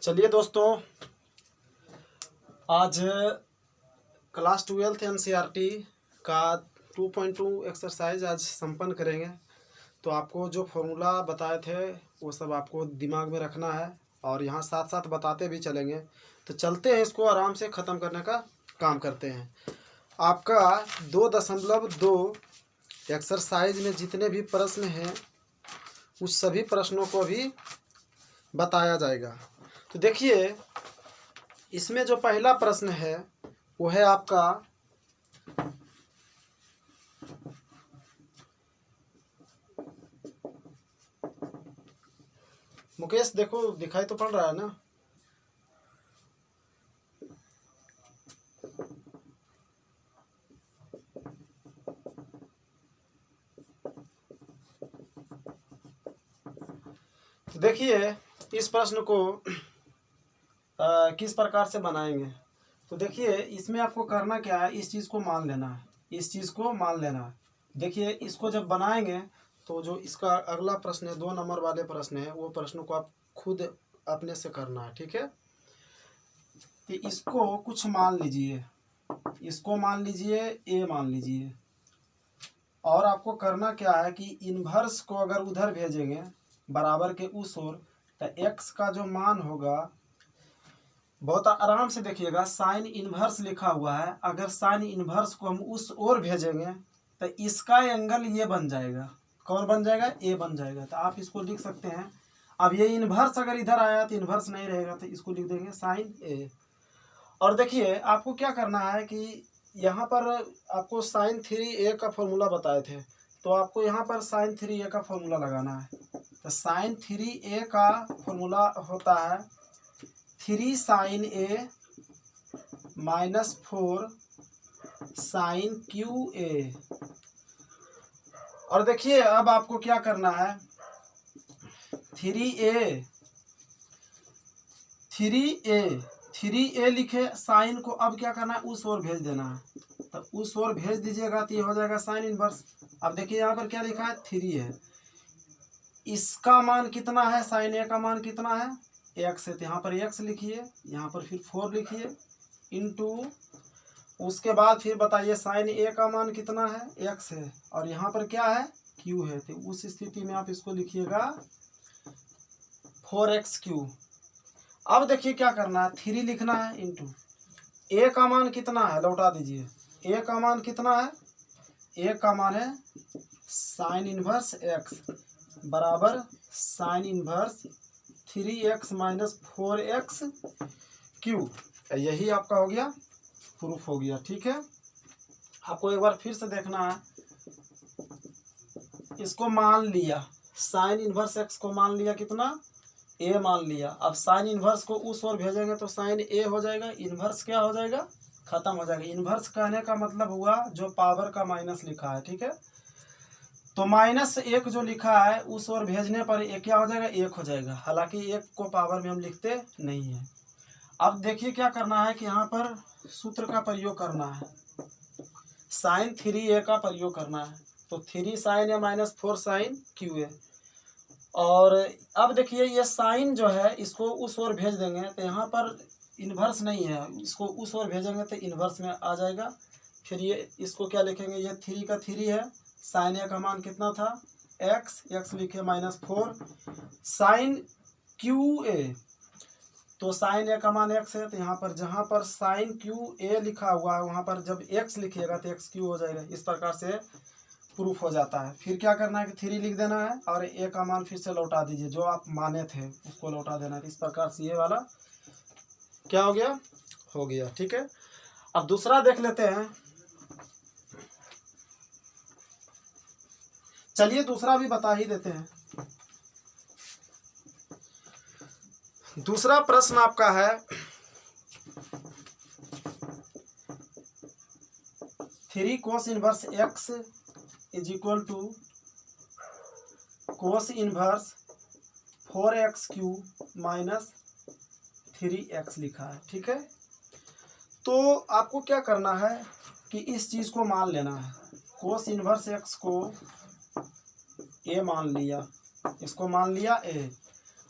चलिए दोस्तों, आज क्लास 12th एनसीईआरटी का 2.2 एक्सरसाइज आज संपन्न करेंगे। तो आपको जो फॉर्मूला बताए थे वो सब आपको दिमाग में रखना है और यहाँ साथ साथ बताते भी चलेंगे। तो चलते हैं, इसको आराम से ख़त्म करने का काम करते हैं। आपका 2.2 एक्सरसाइज में जितने भी प्रश्न हैं उस सभी प्रश्नों को भी बताया जाएगा। तो देखिए, इसमें जो पहला प्रश्न है वो है आपका मुकेश, देखो दिखाई तो पड़ रहा है ना। देखिए इस प्रश्न को किस प्रकार से बनाएंगे। तो देखिए, इसमें आपको करना क्या है, इस चीज़ को मान लेना है, इस चीज़ को मान लेना है। देखिए, इसको जब बनाएंगे तो जो इसका अगला प्रश्न है, 2 नंबर वाले प्रश्न है, वो प्रश्न को आप खुद अपने से करना है, ठीक है। तो इसको कुछ मान लीजिए, इसको मान लीजिए ए मान लीजिए, और आपको करना क्या है कि इन्वर्स को अगर उधर भेजेंगे बराबर के उस ओर, तो एक्स का जो मान होगा, बहुत आराम से देखिएगा, साइन इन्वर्स लिखा हुआ है। अगर साइन इन्वर्स को हम उस ओर भेजेंगे तो इसका एंगल ये बन जाएगा। कौन बन जाएगा? ए बन जाएगा। तो आप इसको लिख सकते हैं। अब ये इन्वर्स अगर इधर आया तो इन्वर्स नहीं रहेगा, तो इसको लिख देंगे साइन ए। और देखिए, आपको क्या करना है कि यहाँ पर आपको साइन 3a का फॉर्मूला बताए थे, तो आपको यहाँ पर साइन 3a का फॉर्मूला लगाना है। तो साइन 3a का फॉर्मूला होता है 3 sine A minus 4 sine cube A. और देखिए, अब आपको क्या करना है, 3a लिखे साइन को, अब क्या करना है, उस ओर भेज देना है। तो उस ओर भेज दीजिएगा तो ये हो जाएगा साइन इनवर्स। अब देखिए यहाँ पर क्या लिखा है, 3 है। इसका मान कितना है, साइन ए का मान कितना है, एक्स है। तो यहाँ पर एक्स लिखिए, यहाँ पर फिर 4 लिखिए, इंटू उसके बाद फिर बताइए साइन ए का मान कितना है, एक्स है, और यहाँ पर क्या है, क्यू है। तो उस स्थिति में आप इसको लिखिएगा 4x3। अब देखिए क्या करना है, 3 लिखना है, इंटू ए का मान कितना है, लौटा दीजिए। ए का मान कितना है, ए का मान है साइन इनवर्स एक्स बराबर sine inverse 3x minus 4x Q. यही आपका हो गया, प्रूफ हो गया, ठीक है। आपको एक बार फिर से देखना है, इसको मान लिया, साइन इनवर्स एक्स को मान लिया, कितना, ए मान लिया। अब साइन इनवर्स को उस ओर भेजेंगे तो साइन ए हो जाएगा, इनवर्स क्या हो जाएगा, खत्म हो जाएगा। इनवर्स कहने का मतलब हुआ जो पावर का माइनस लिखा है, ठीक है। तो -1 जो लिखा है उस ओर भेजने पर एक क्या हो जाएगा, 1 हो जाएगा। हालांकि 1 को पावर में हम लिखते नहीं है। अब देखिए क्या करना है कि यहाँ पर सूत्र का प्रयोग करना है, साइन 3a का प्रयोग करना है। तो 3 sine A minus 4 sine cube A. और अब देखिए, ये साइन जो है इसको उस ओर भेज देंगे तो यहाँ पर इन्वर्स नहीं है, इसको उस ओर भेजेंगे तो इन्वर्स में आ जाएगा। फिर ये इसको क्या लिखेंगे, ये 3 का 3 है, साइन ए का मान कितना था, एक्स लिखे माइनस 4 साइन क्यू ए। तो साइन ए का मान एक्स है, तो यहाँ पर जहाँ पर साइन क्यू ए लिखा हुआ है वहाँ पर जब एक्स लिखिएगा तो एक्स क्यू हो जाएगा। इस प्रकार से प्रूफ हो जाता है। फिर क्या करना है कि 3 लिख देना है और ए का मान फिर से लौटा दीजिए, जो आप माने थे उसको लौटा देना है। इस प्रकार से ये वाला क्या हो गया, हो गया, ठीक है। अब दूसरा देख लेते हैं। चलिए दूसरा भी बता ही देते हैं। दूसरा प्रश्न आपका है 3 cos inverse x is equal to cos inverse 4x³ minus 3x लिखा है, ठीक है। तो आपको क्या करना है कि इस चीज़ को मान लेना है, कोस इनवर्स एक्स को ए मान लिया, इसको मान लिया ए,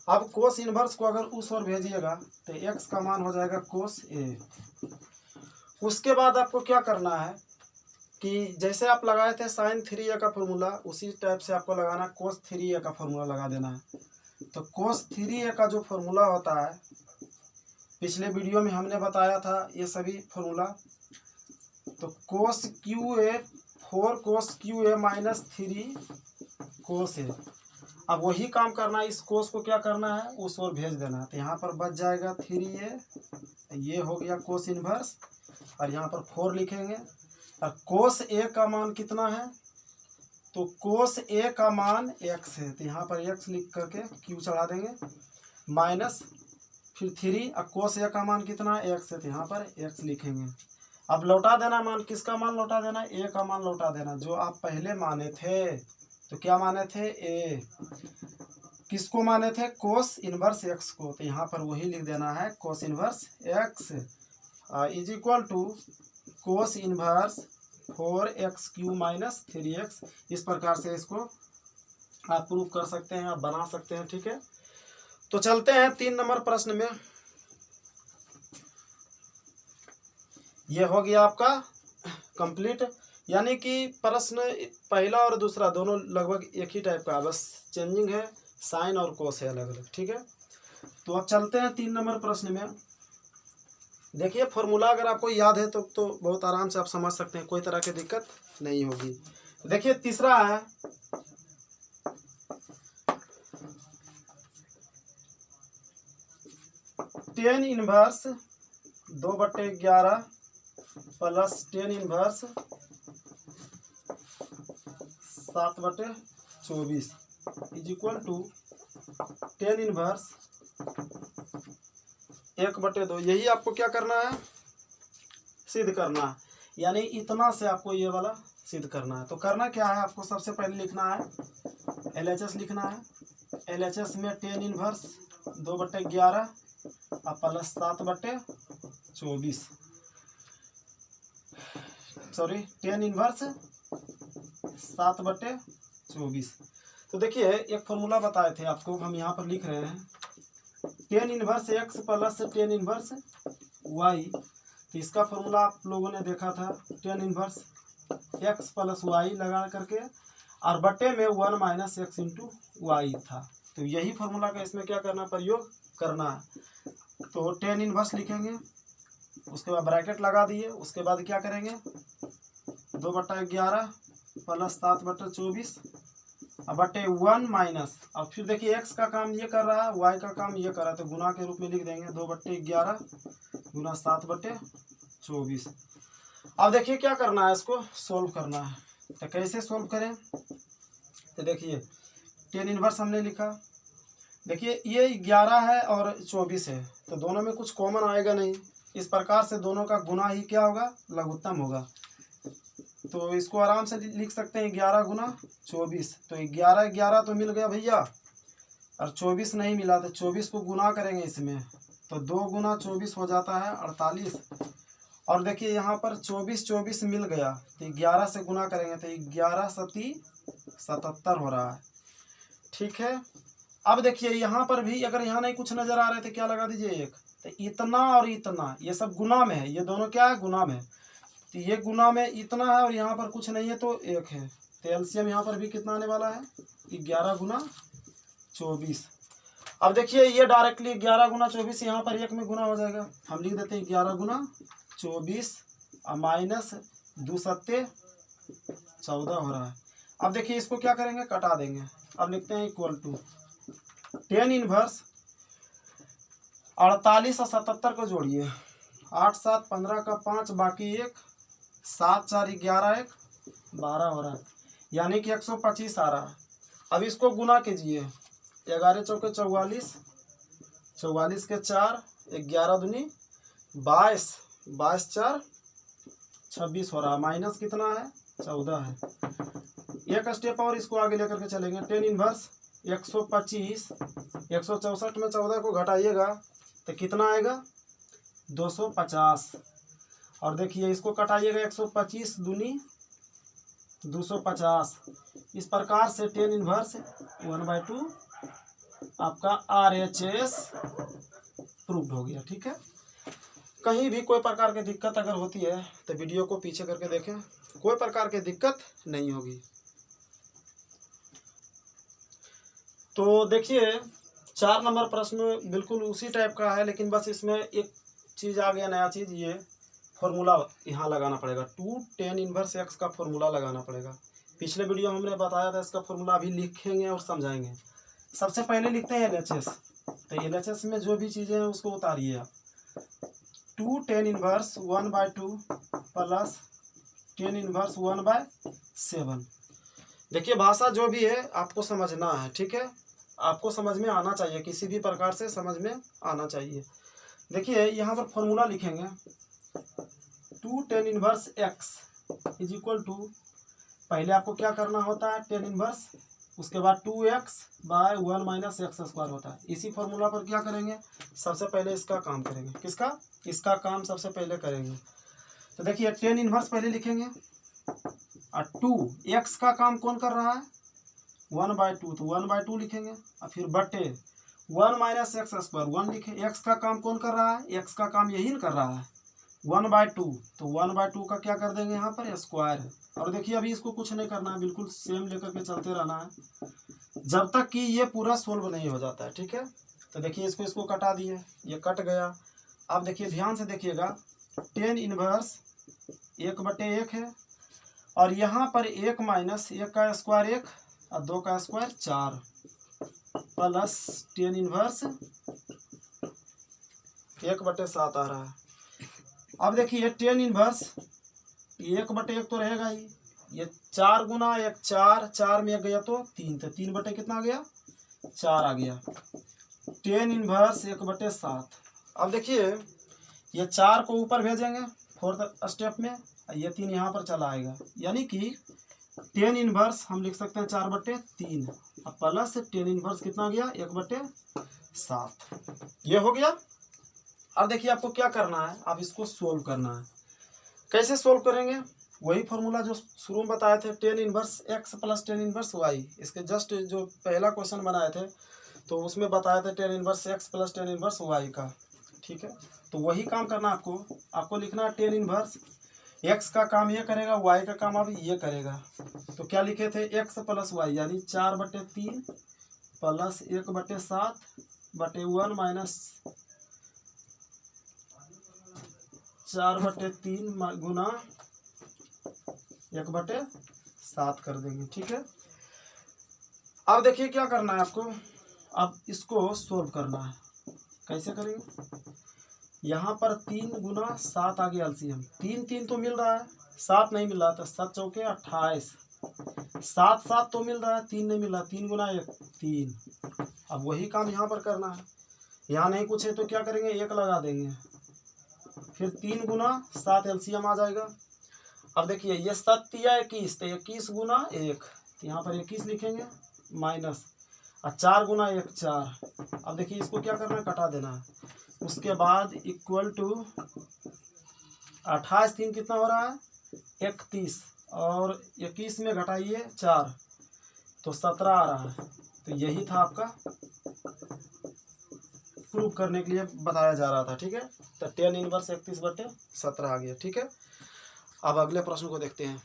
अब कोस इनवर्स को अगर उस ओर भेजिएगा तो x का मान हो जाएगा कोस ए। उसके बाद आपको क्या करना है कि जैसे आप लगाए थे साइन 3a का फॉर्मूला, उसी टाइप से आपको लगाना कोस 3a का फॉर्मूला लगा देना है। तो कोस 3a का जो फॉर्मूला होता है, पिछले वीडियो में हमने बताया था ये सभी फॉर्मूला। तो cos cube A 4 cos cube A minus 3 cos A. अब वही काम करना है, इस कोस को क्या करना है उस ओर भेज देना है। तो यहाँ पर बच जाएगा 3a, ये हो गया कोस इनवर्स, और यहाँ पर 4 लिखेंगे। और कोस ए का मान कितना है, तो कोस ए का मान x है, तो यहाँ पर x लिख करके q चढ़ा देंगे, माइनस फिर 3, और कोस ए का मान कितना है x है, तो यहाँ पर x लिखेंगे। अब लौटा देना मान, किसका मान लौटा देना, a का मान लौटा देना जो आप पहले माने थे। तो क्या माने थे, a किसको माने थे, कोस इनवर्स x को, तो यहाँ पर वही लिख देना है cos inverse x is equal to cos inverse 4x³ minus 3x। इस प्रकार से इसको आप प्रूव कर सकते हैं, आप बना सकते हैं। ठीक है, तो चलते हैं 3 नंबर प्रश्न में। ये हो गया आपका कंप्लीट, यानी कि प्रश्न पहला और दूसरा दोनों लगभग एक ही टाइप का, बस चेंजिंग है, साइन और कोस है अलग अलग। ठीक है, तो अब चलते हैं 3 नंबर प्रश्न में। देखिए फॉर्मूला अगर आपको याद है तो बहुत आराम से आप समझ सकते हैं, कोई तरह की दिक्कत नहीं होगी। देखिए तीसरा है tan inverse 2/11 plus tan inverse 7/24 is equal to tan inverse 1/2। यही आपको क्या करना है, सिद्ध करना है, यानी इतना से आपको ये वाला सिद्ध करना है। तो करना क्या है, आपको सबसे पहले लिखना है LHS लिखना है। LHS में टेन इनवर्स 2/11 और प्लस 7/24, सॉरी टेन इनवर्स 7/24। तो देखिए एक फॉर्मूला बताए थे आपको, हम यहाँ पर लिख रहे हैं tan inverse x plus tan inverse y। तो इसका फॉर्मूला आप लोगों ने देखा था, tan inverse x plus y लगा करके, और बट्टे में 1 माइनस x इंटू वाई था। तो यही फॉर्मूला का इसमें क्या करना, प्रयोग करना है। तो टेन इनवर्स लिखेंगे, उसके बाद ब्रैकेट लगा दिए, उसके बाद क्या करेंगे 2/11 प्लस 7/24 बटे 1 माइनस, अब फिर देखिए x का काम ये कर रहा है, y का काम ये कर रहा है, तो गुना के रूप में लिख देंगे 2/11 गुना 7/24। अब देखिए क्या करना है, इसको सोल्व करना है। तो कैसे सोल्व करें, तो देखिए टेन इनवर्स हमने लिखा, देखिए ये 11 है और 24 है, तो दोनों में कुछ कॉमन आएगा नहीं, इस प्रकार से दोनों का गुना ही क्या होगा, लघुत्तम होगा। तो इसको आराम से लिख सकते हैं 11 गुना 24। तो 11 तो मिल गया भैया, और 24 नहीं मिला, तो 24 को गुना करेंगे इसमें, तो 2 गुना 24 हो जाता है 48। और देखिए यहाँ पर 24 मिल गया, तो 11 से गुना करेंगे तो 11 सती 77 हो रहा है। ठीक है, अब देखिए यहाँ पर भी अगर यहाँ नहीं कुछ नजर आ रहा है तो क्या लगा दीजिए 1। तो इतना और इतना ये सब गुना में है, ये दोनों क्या है, गुना में। तो ये गुना में इतना है और यहाँ पर कुछ नहीं है तो 1 है, तो एलसीएम यहाँ पर भी कितना आने वाला है, 11 गुना 24। अब देखिए ये डायरेक्टली 11 गुना 24 यहाँ पर 1 में गुना हो जाएगा, हम लिख देते हैं 11 गुना 24 और माइनस 2 सत्ते 14 हो रहा है। अब देखिए इसको क्या करेंगे, कटा देंगे। अब लिखते हैं इक्वल टू टेन इनवर्स 48 और 77 को जोड़िए, 8 7 15 का 5 बाकी 1, 7 4 11 1 12 हो रहा है, यानी कि 125 आ रहा है। अब इसको गुना कीजिए, 11 चौके 44, 44 के 4, 11 दूनी 22, 22 4 26 हो रहा है, माइनस कितना है 14 है। एक स्टेप और इसको आगे लेकर के चलेंगे, टेन इनवर्स 125, 164 में 14 को घटाइएगा तो कितना आएगा 250। और देखिए इसको कटाइएगा, 125 दूनी 250। इस प्रकार से टेन इनवर्स 1/2 आपका RHS प्रूव्ड हो गया। ठीक है, कहीं भी कोई प्रकार की दिक्कत अगर होती है तो वीडियो को पीछे करके देखें, कोई प्रकार की दिक्कत नहीं होगी। तो देखिए 4 नंबर प्रश्न बिल्कुल उसी टाइप का है, लेकिन बस इसमें एक चीज़ आ गया, नया चीज़, ये फॉर्मूला यहाँ लगाना पड़ेगा। 2 tan इनवर्स x का फॉर्मूला लगाना पड़ेगा। पिछले वीडियो में हमने बताया था, इसका फॉर्मूला अभी लिखेंगे और समझाएंगे। सबसे पहले लिखते हैं LHS। तो LHS में जो भी चीज़ें हैं उसको उतारिए आप। 2 tan inverse 1/2 plus tan inverse 1/7। देखिए भाषा जो भी है आपको समझना है। ठीक है, आपको समझ में आना चाहिए, किसी भी प्रकार से समझ में आना चाहिए। देखिए यहाँ पर फॉर्मूला लिखेंगे 2 tan inverse x is equal to, पहले आपको क्या करना होता है tan इनवर्स, उसके बाद 2x/1 माइनस एक्स स्क्वायर होता है। इसी फॉर्मूला पर क्या करेंगे, सबसे पहले इसका काम करेंगे। किसका, इसका काम सबसे पहले करेंगे। तो देखिए tan इनवर्स पहले लिखेंगे और 2x का काम कौन कर रहा है, 1/2, तो 1/2 लिखेंगे और फिर बटे 1 माइनस एक्स स्क्वायर 1 लिखे। x का काम कौन कर रहा है, x का काम यही कर रहा है 1/2, तो 1/2 का क्या कर देंगे यहाँ पर स्क्वायर है। और देखिए अभी इसको कुछ नहीं करना है, बिल्कुल सेम लेकर के चलते रहना है जब तक कि ये पूरा सोल्व नहीं हो जाता है। ठीक है, तो देखिए इसको कटा दिए, ये कट गया। अब देखिए ध्यान से देखिएगा, tan इनवर्स 1/1 है और यहाँ पर 1 माइनस 1 का स्क्वायर 1 और 2 का स्क्वायर 4 प्लस tan इनवर्स 1/7 आ रहा है। अब देखिए tan इनवर्स 1/1 तो रहेगा ही, ये 4 गुना 1 4, 4 में 1 गया तो 3, तो 3 बटे कितना आ गया, 4 आ गया। tan inverse 1/7। अब देखिए ये 4 को ऊपर भेजेंगे 4th स्टेप में, ये 3 यहाँ पर चला आएगा, यानी कि tan इनवर्स हम लिख सकते हैं 4/3 और प्लस tan इनवर्स कितना गया 1/7। ये हो गया। अब देखिए आपको क्या करना है, आप इसको सोल्व करना है। कैसे सोल्व करेंगे, वही फॉर्मूला जो शुरू में बताए थे, tan inverse x plus tan inverse y। इसके जस्ट जो पहला क्वेश्चन बनाए थे तो उसमें बताया था tan inverse x plus tan inverse y का। ठीक है, तो वही काम करना आपको लिखना है tan इनवर्स x का काम ये करेगा, y का काम अब ये करेगा। तो क्या लिखे थे, x प्लस y यानी 4/3 प्लस 1/7/1 माइनस 4/3 गुना 1/7 कर देंगे। ठीक है, अब देखिए क्या करना है आपको, अब इसको सोल्व करना है। कैसे करेंगे, यहाँ पर 3 गुना 7 आ गया एलसीएम, 3 तो मिल रहा है, 7 नहीं मिल रहा, तो 7 चौके 28, 7 तो मिल रहा है, 3 नहीं मिल रहा, 3 गुना 1 3। अब वही काम यहाँ पर करना है, यहाँ नहीं कुछ है तो क्या करेंगे, 1 लगा देंगे, फिर 3 गुना 7 एलसीएम आ जाएगा। अब देखिए ये 7 या 21, तो 21 गुना 1, तो यहाँ पर 21 लिखेंगे माइनस और 4 गुना 1 4। अब देखिए इसको क्या करना है, कटा देना है। उसके बाद इक्वल टू 28 3 कितना हो रहा है 31 और 21 में घटाइए 4 तो 17 आ रहा है। तो यही था आपका प्रूव करने के लिए बताया जा रहा था। ठीक है, तो tan इनवर्स 31/17 आ गया। ठीक है, अब अगले प्रश्न को देखते हैं।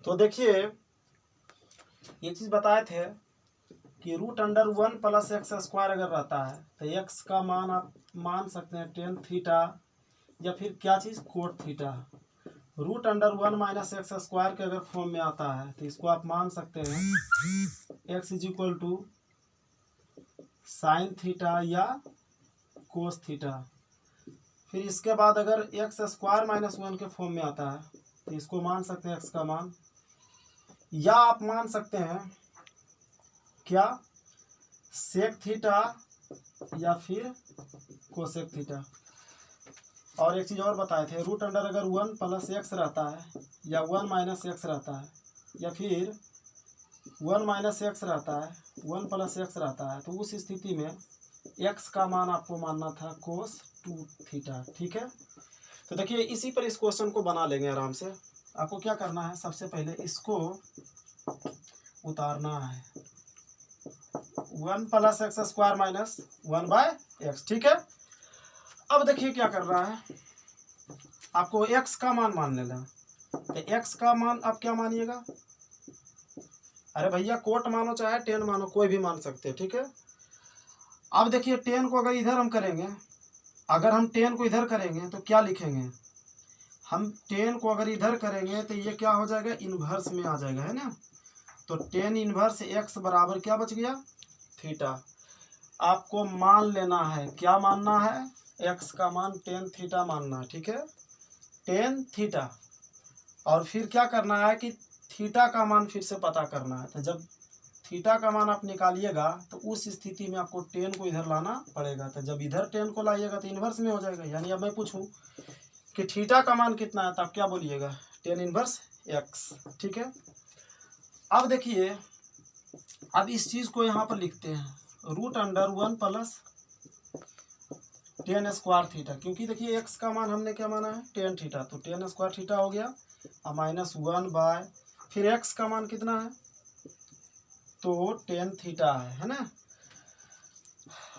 तो देखिए ये चीज बताए थे कि √1 प्लस एक्स स्क्वायर अगर रहता है तो x का मान आप मान सकते हैं tan थीटा या फिर क्या चीज़ cot theta. √1 minus x square के अगर फॉर्म में आता है तो इसको आप मान सकते हैं x is equal to sine theta या कोस थीटा। फिर इसके बाद अगर एक्स स्क्वायर माइनस 1 के फॉर्म में आता है तो इसको मान सकते हैं x का मान, या आप मान सकते हैं क्या सेक थीटा या फिर कोसेक थीटा। और एक चीज़ और बताए थे, √अंडर अगर 1 प्लस एक्स रहता है या 1 माइनस एक्स रहता है या फिर 1 माइनस एक्स रहता है 1 प्लस एक्स रहता है तो उस स्थिति में x का मान आपको मानना था कोस 2 थीटा। ठीक है, तो देखिए इसी पर इस क्वेश्चन को बना लेंगे आराम से। आपको क्या करना है, सबसे पहले इसको उतारना है, 1 plus x square minus 1/x, ठीक है। अब देखिए क्या कर रहा है, आपको x का मान मानने लगा, तो x का मान आप क्या मानिएगा, अरे भैया कोट मानो चाहे 10 मानो, कोई भी मान सकते हैं, ठीक है। अब देखिए 10 को अगर इधर हम करेंगे, अगर हम 10 को इधर करेंगे तो क्या लिखेंगे, हम 10 को अगर इधर करेंगे तो ये क्या हो जाएगा, इन्वर्स में आ जाएगा, है ना। तो 10 इन्वर्स x बराबर क्या बच गया, थीटा। आपको मान लेना है, क्या मानना है, x का मान 10 थीटा मानना है, ठीक है, 10 थीटा। और फिर क्या करना है कि थीटा का मान फिर से पता करना है। तो जब थीटा का मान आप निकालिएगा तो उस स्थिति में आपको 10 को इधर लाना पड़ेगा। तो जब इधर 10 को लाइएगा तो इन्वर्स में हो जाएगा। यानी अब मैं पूछूं कि थीटा का मान कितना है, तो आप क्या बोलिएगा, 10 इन्वर्स x, ठीक है। अब देखिए, अब इस चीज को यहाँ पर लिखते हैं, √1 प्लस 10 स्क्वायर थीटा, क्योंकि देखिए x का मान हमने क्या माना है, 10 थीटा, तो 10 स्क्वायर थीटा हो गया, और माइनस 1 फिर x का मान कितना है, तो 10 थीटा है ना।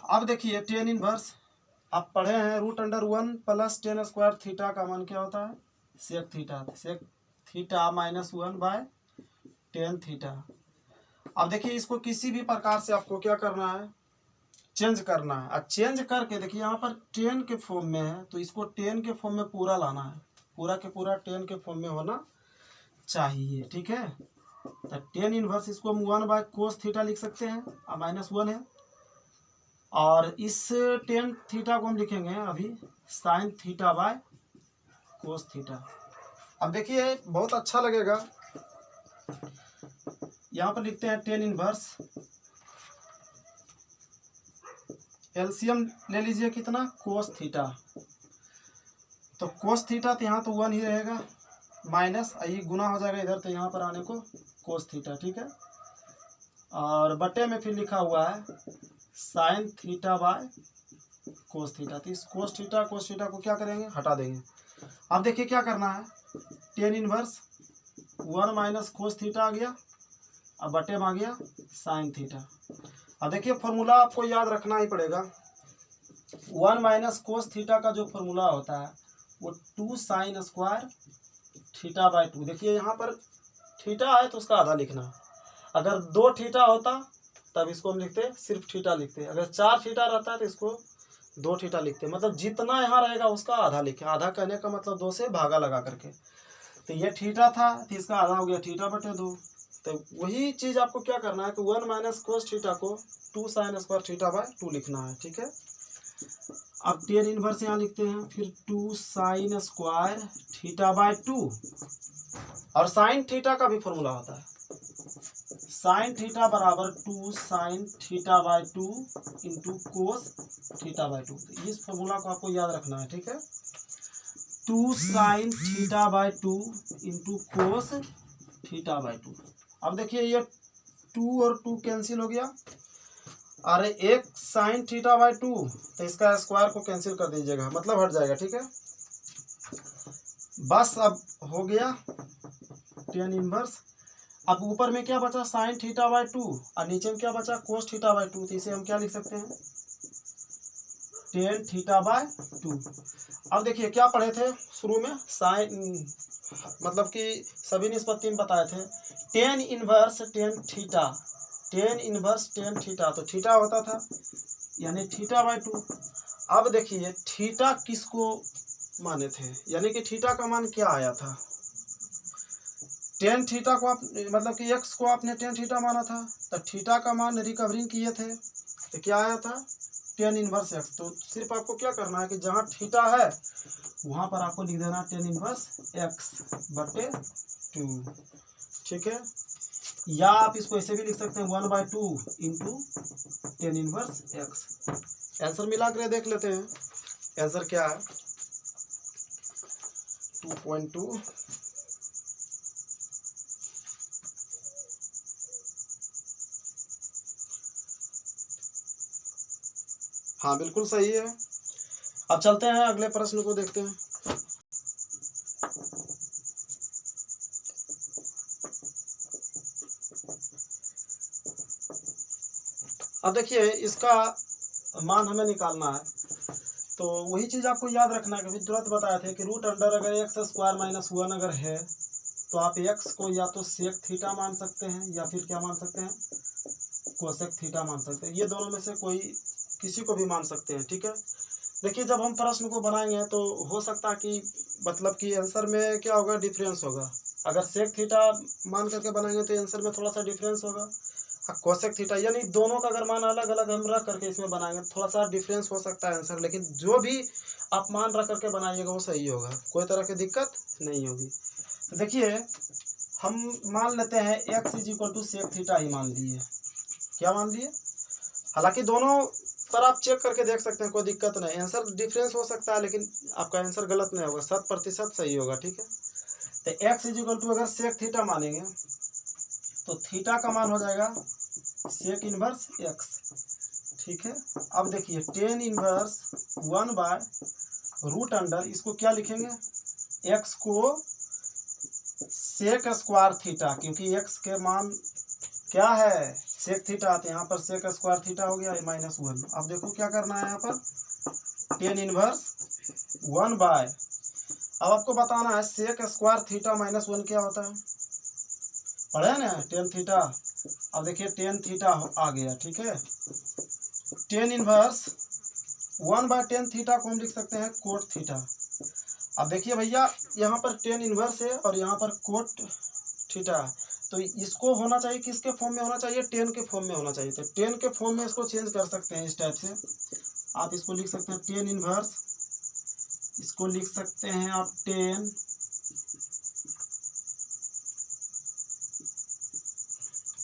अब देखिए 10 इनवर्स, आप पढ़े हैं √1 प्लस 10 स्क्वायर थीटा का मान क्या होता है, sec theta, sec theta minus 1/10 theta. अब देखिए इसको किसी भी प्रकार से आपको क्या करना है, चेंज करना है। और चेंज करके देखिए यहाँ पर 10 के फॉर्म में है, तो इसको 10 के फॉर्म में पूरा लाना है, पूरा के पूरा 10 के फॉर्म में होना चाहिए, ठीक है। तो 10 इनवर्स इसको हम 1/cos थीटा लिख सकते हैं, और माइनस 1 है, और इस 10 थीटा को हम लिखेंगे अभी sin थीटा/cos थीटा। अब देखिए बहुत अच्छा लगेगा, यहाँ पर लिखते हैं 10 इनवर्स, एलसीएम ले लीजिए कितना, cos थीटा, तो cos थीटा तो यहाँ तो 1 ही रहेगा, माइनस ये गुना हो जाएगा इधर, तो यहाँ पर आने को cos थीटा, ठीक है। और बटे में फिर लिखा हुआ है sin थीटा/cos थीटा, तो इस cos थीटा को क्या करेंगे, हटा देंगे। अब देखिए क्या करना है, 10 इनवर्स 1 माइनस cos थीटा आ गया, अब बटे में आ गया sin थीटा। अब देखिए फॉर्मूला आपको याद रखना ही पड़ेगा, 1 माइनस cos थीटा का जो फॉर्मूला होता है वो 2 sin स्क्वायर थीटा/2। देखिए यहाँ पर थीटा है तो उसका आधा लिखना, अगर 2 थीटा होता तब इसको हम लिखते सिर्फ थीटा लिखते, अगर 4 थीटा रहता है तो इसको 2 थीटा लिखते, मतलब जितना यहाँ रहेगा उसका आधा लिखे। आधा कहने का मतलब 2 से भागा लगा करके, तो ये थीटा था तो इसका आधा हो गया थीटा/2। तो वही चीज आपको क्या करना है कि 1 माइनस cos थीटा को 2 sin स्क्वायर थीटा/2 लिखना है, ठीक है। अब 10 इनवर्स यहाँ लिखते हैं, फिर 2 sin स्क्वायर थीटा/2, और साइन थीटा का भी फॉर्मूला होता है, साइन थीटा बराबर 2 sin थीटा/2 इंटू कोस थीटा/2। इस फॉर्मूला को आपको याद रखना है, ठीक है, 2 sin थीटा/2 इंटू कोस थीटा/2। अब देखिए ये 2 और 2 कैंसिल हो गया, अरे एक sin थीटा/2 तो इसका स्क्वायर को कैंसिल कर दीजिएगा, मतलब हट जाएगा, ठीक है। बस अब हो गया 10 इनवर्स। अब ऊपर में क्या बचा, sin थीटा/2, और नीचे में क्या बचा, cos थीटा/2, तो इसे हम क्या लिख सकते हैं, 10 थीटा/2। अब देखिए क्या पढ़े थे शुरू में, साइन मतलब कि सभी निष्पत्ति में बताए थे, 10 इनवर्स 10 थीटा, 10 इनवर्स 10 थीटा, तो थीटा होता था यानी थीटा/2। अब देखिए थीटा किसको माने थे, यानी कि थीटा का मान क्या आया था, 10 थीटा को आप मतलब कि x को आपने 10 थीटा माना था, तो थीटा का मान रिकवरिंग किए थे तो क्या आया था 10 इनवर्स x। तो सिर्फ आपको क्या करना है कि जहाँ थीटा है वहाँ पर आपको लिख देना 10 इनवर्स x/2, ठीक है। या आप इसको ऐसे भी लिख सकते हैं 1/2 इंटू 10 इनवर्स x। आंसर मिला कर देख लेते हैं, आंसर क्या है 2.2। हाँ बिल्कुल सही है। अब चलते हैं अगले प्रश्न को देखते हैं। अब देखिए इसका मान हमें निकालना है, तो वही चीज़ आपको याद रखना है कि तुरंत बताए थे कि रूट अंडर अगर एक्स स्क्वायर माइनस 1 अगर है तो आप एक्स को या तो सेक थीटा मान सकते हैं या फिर क्या मान सकते हैं, कोसेक थीटा मान सकते हैं। ये दोनों में से कोई किसी को भी मान सकते हैं, ठीक है। देखिए जब हम प्रश्न को बनाएंगे तो हो सकता है कि मतलब कि आंसर में क्या होगा, डिफरेंस होगा। अगर सेक थीटा मान करके बनाएंगे तो आंसर में थोड़ा सा डिफरेंस होगा, कोसेक थीटा यानी दोनों का अगर मान अलग अलग हम रख करके इसमें बनाएंगे थोड़ा सा डिफरेंस हो सकता है आंसर, लेकिन जो भी आप मान रख करके बनाइएगा वो सही होगा, कोई तरह की दिक्कत नहीं होगी। तो देखिए हम मान लेते हैं x is equal to sec theta ही मान लिए, क्या मान लिए। हालांकि दोनों पर आप चेक करके देख सकते हैं, कोई दिक्कत नहीं, आंसर डिफरेंस हो सकता है लेकिन आपका आंसर गलत नहीं होगा, 100% सही होगा, ठीक है। तो एक्स इज इक्वल टू अगर सेक थीटा मानेंगे तो थीटा का मान हो जाएगा सेक इनवर्स एक्स, ठीक है। अब देखिए tan inverse 1 by root under, इसको क्या लिखेंगे, एक्स को सेक स्क्वायर थीटा, क्योंकि एक्स के मान क्या है सेक थीटा, तो यहाँ पर सेक स्क्वायर थीटा हो गया -1। अब देखो क्या करना है यहाँ पर टेन इनवर्स 1 बाय, अब आपको बताना है सेक स्क्वायर थीटा -1 क्या होता है, पढ़े ना टेन थीटा। अब देखिए टेन थीटा आ गया, ठीक है। Tan inverse 1 by tan theta को हम लिख सकते हैं कोट थीटा। अब देखिए भैया यहाँ पर टेन इनवर्स है और यहाँ पर कोट थीटा, तो इसको होना चाहिए किसके फॉर्म में होना चाहिए, टेन के फॉर्म में होना चाहिए। तो टेन के फॉर्म में इसको चेंज कर सकते हैं इस टाइप से, आप इसको लिख सकते हैं टेन इनवर्स, इसको लिख सकते हैं आप टेन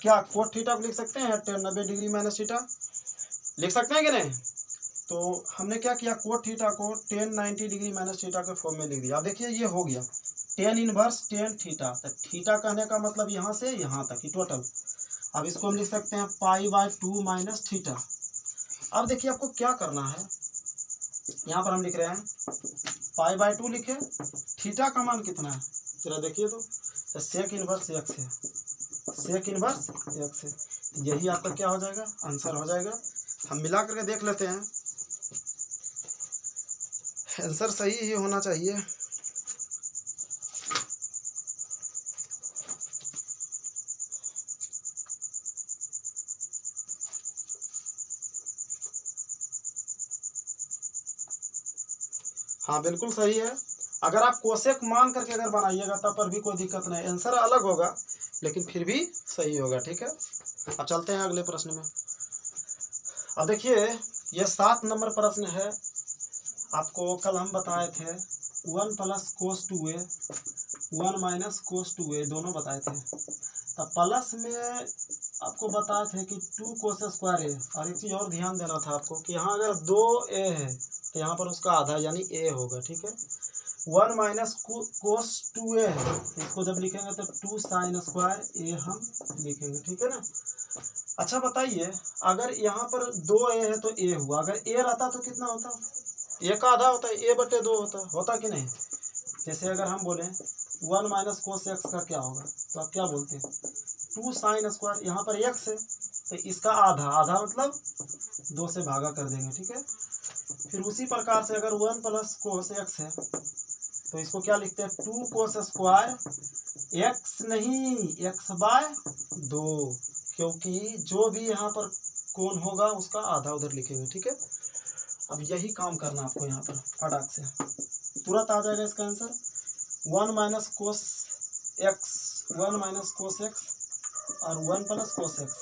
क्या कोट थीटा को लिख सकते हैं टेन 90 डिग्री माइनस थीटा, लिख सकते हैं कि नहीं। तो हमने क्या किया, कोट थीटा को टेन 90 डिग्री माइनस थीटा के फॉर्म में लिख दिया। अब देखिए ये हो गया टेन इनवर्स टेन थीटा, तो थीटा कहने का मतलब यहाँ से यहाँ तक की टोटल। अब इसको हम लिख सकते हैं π/2 माइनस थीटा। अब देखिए आपको क्या करना है, यहाँ पर हम लिख रहे हैं π/2 लिखे, थीटा का मान कितना है जरा देखिए, तो सेक इनवर्स एक्स है, सेक इनवर्स एक्स है, तो यही आपका क्या हो जाएगा, आंसर हो जाएगा। हम मिला करके देख लेते हैं, आंसर सही ही होना चाहिए। हाँ बिल्कुल सही है। अगर आप कोसेक मान करके अगर बनाइएगा तब पर भी कोई दिक्कत नहीं, आंसर अलग होगा लेकिन फिर भी सही होगा, ठीक है। अब चलते हैं अगले प्रश्न में। अब देखिए ये 7 नंबर प्रश्न है, आपको कल हम बताए थे 1 plus cos 2a 1 minus cos 2a दोनों बताए थे। तब प्लस में आपको बताए थे कि 2 कोस स्क्वायर है, और एक चीज़ और ध्यान देना था आपको कि यहाँ अगर 2a है तो यहाँ पर उसका आधा यानी a होगा, ठीक है। 1 माइनस कोस 2a है, इसको जब लिखेंगे तो 2 साइन स्क्वायर a हम लिखेंगे, ठीक है ना। अच्छा बताइए अगर यहाँ पर 2a है तो a हुआ, अगर a रहता तो कितना होता, a का आधा होता है, a/2 होता कि नहीं। जैसे अगर हम बोलें 1 माइनस कोस एक्स का क्या होगा, तो आप क्या बोलते हैं 2 साइन स्क्वायर, यहाँ पर x है तो इसका आधा मतलब 2 से भागा कर देंगे, ठीक है। फिर उसी प्रकार से अगर 1 प्लस कोस एक्स है तो इसको क्या लिखते हैं 2 कोस स्क्वायर एक्स नहीं x/2, क्योंकि जो भी यहाँ पर कोण होगा उसका आधा उधर लिखेंगे, ठीक है। अब यही काम करना आपको यहाँ पर फटाक से, तुरंत आ जाएगा इसका आंसर 1 माइनस कोस एक्स और 1 प्लस कोस एक्स,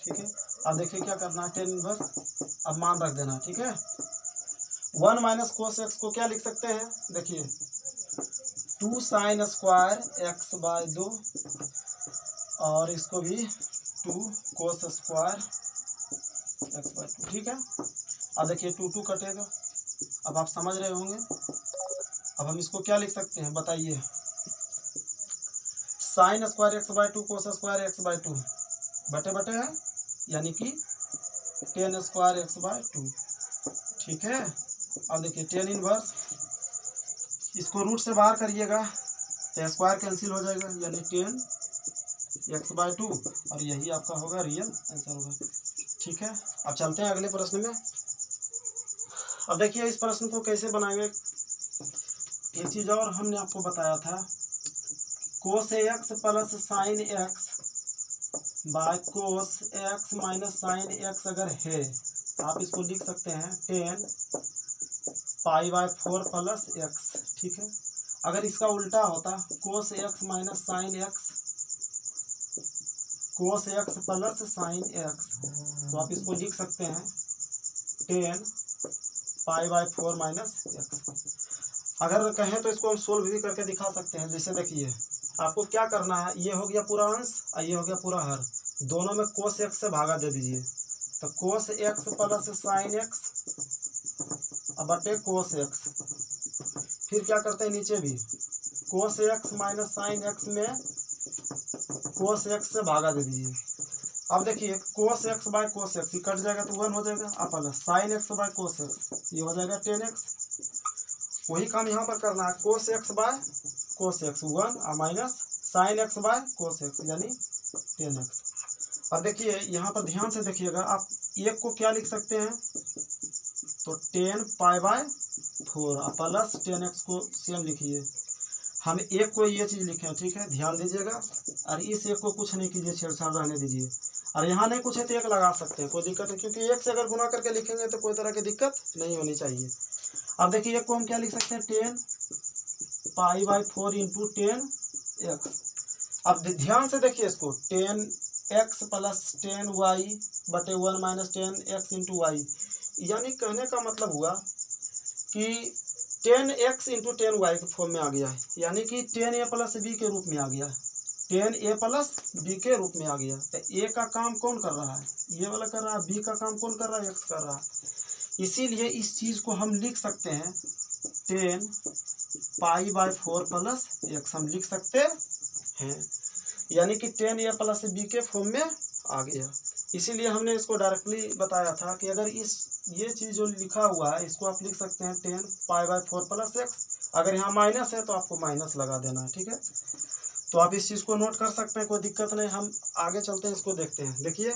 ठीक है। अब देखिए क्या करना है, टेन इनवर्स अब मान रख देना, ठीक है। 1 माइनस कोस एक्स को क्या लिख सकते हैं, देखिए 2 साइन स्क्वायर x/2 और इसको भी 2 कोस स्क्वायर x/2, ठीक है। अब देखिए 2 कटेगा, अब आप समझ रहे होंगे। अब हम इसको क्या लिख सकते हैं बताइए, sine square x/2 cos square x/2 बटे है, यानी कि 10 स्क्वायर x/2, ठीक है। अब देखिए 10 इनवर्स, इसको रूट से बाहर करिएगा तो स्क्वायर कैंसिल हो जाएगा, यानी 10 x/2 और यही आपका होगा रियल आंसर होगा, ठीक है, अब चलते हैं अगले प्रश्न में। अब देखिए इस प्रश्न को कैसे बनाएंगे। एक चीज और हमने आपको बताया था, cos x plus sine x by cos x minus sine x अगर है, आप इसको लिख सकते हैं 10π/4 प्लस एक्स। ठीक है, अगर इसका उल्टा होता cos x minus sine x, cos x plus sine x, तो आप इसको लिख सकते हैं 10π/4 माइनस एक्स। अगर कहें तो इसको हम सोल्व भी करके दिखा सकते हैं। जैसे देखिए आपको क्या करना है, ये हो गया पूरा अंश और ये हो गया पूरा हर, दोनों में कोस एक्स से भागा दे दीजिए, तो cos x plus sine x बटे कोस एक्स। फिर क्या करते हैं नीचे भी cos x minus sine x में कोस एक्स से भागा दे दीजिए। अब देखिए cos x by cos x ये कट जाएगा तो 1 हो जाएगा, अब plus sine x by cos x ये हो जाएगा 10x। वही काम यहाँ पर करना है, cos x by cos x 1 और minus sine x by cos x यानी 10x। अब देखिए यहाँ पर ध्यान से देखिएगा, आप एक को क्या लिख सकते हैं, तो 10π/4 प्लस 10x को सेम लिखिए। हम एक को ये चीज़ लिखें, ठीक है, ध्यान दीजिएगा, और इस एक को कुछ नहीं कीजिए, छेड़छाड़ रहने दीजिए। और यहाँ नहीं कुछ है तो एक लगा सकते हैं, कोई दिक्कत नहीं, क्योंकि एक से अगर गुना करके लिखेंगे तो कोई तरह की दिक्कत नहीं होनी चाहिए। अब देखिए एक को हम क्या लिख सकते हैं 10π/4 इंटू 10x। अब ध्यान से देखिए इसको 10x प्लस 10y बटे 1 माइनस 10x इंटू वाई, यानी कहने का मतलब हुआ कि 10x इंटू 10y के फॉर्म में आ गया है, यानी कि 10a प्लस b के रूप में आ गया है, 10a प्लस b के रूप में आ गया। तो a का काम कौन कर रहा है, ये वाला कर रहा है, b का काम कौन कर रहा है, x कर रहा है। इसीलिए इस चीज़ को हम लिख सकते हैं 10π/4 प्लस x हम लिख सकते हैं, यानी कि 10a प्लस b के फॉर्म में आ गया। इसीलिए हमने इसको डायरेक्टली बताया था कि अगर ये चीज़ जो लिखा हुआ है इसको आप लिख सकते हैं 10π/4 प्लस x। अगर यहाँ माइनस है तो आपको माइनस लगा देना है, ठीक है। तो आप इस चीज़ को नोट कर सकते हैं, कोई दिक्कत नहीं। हम आगे चलते हैं, इसको देखते हैं। देखिए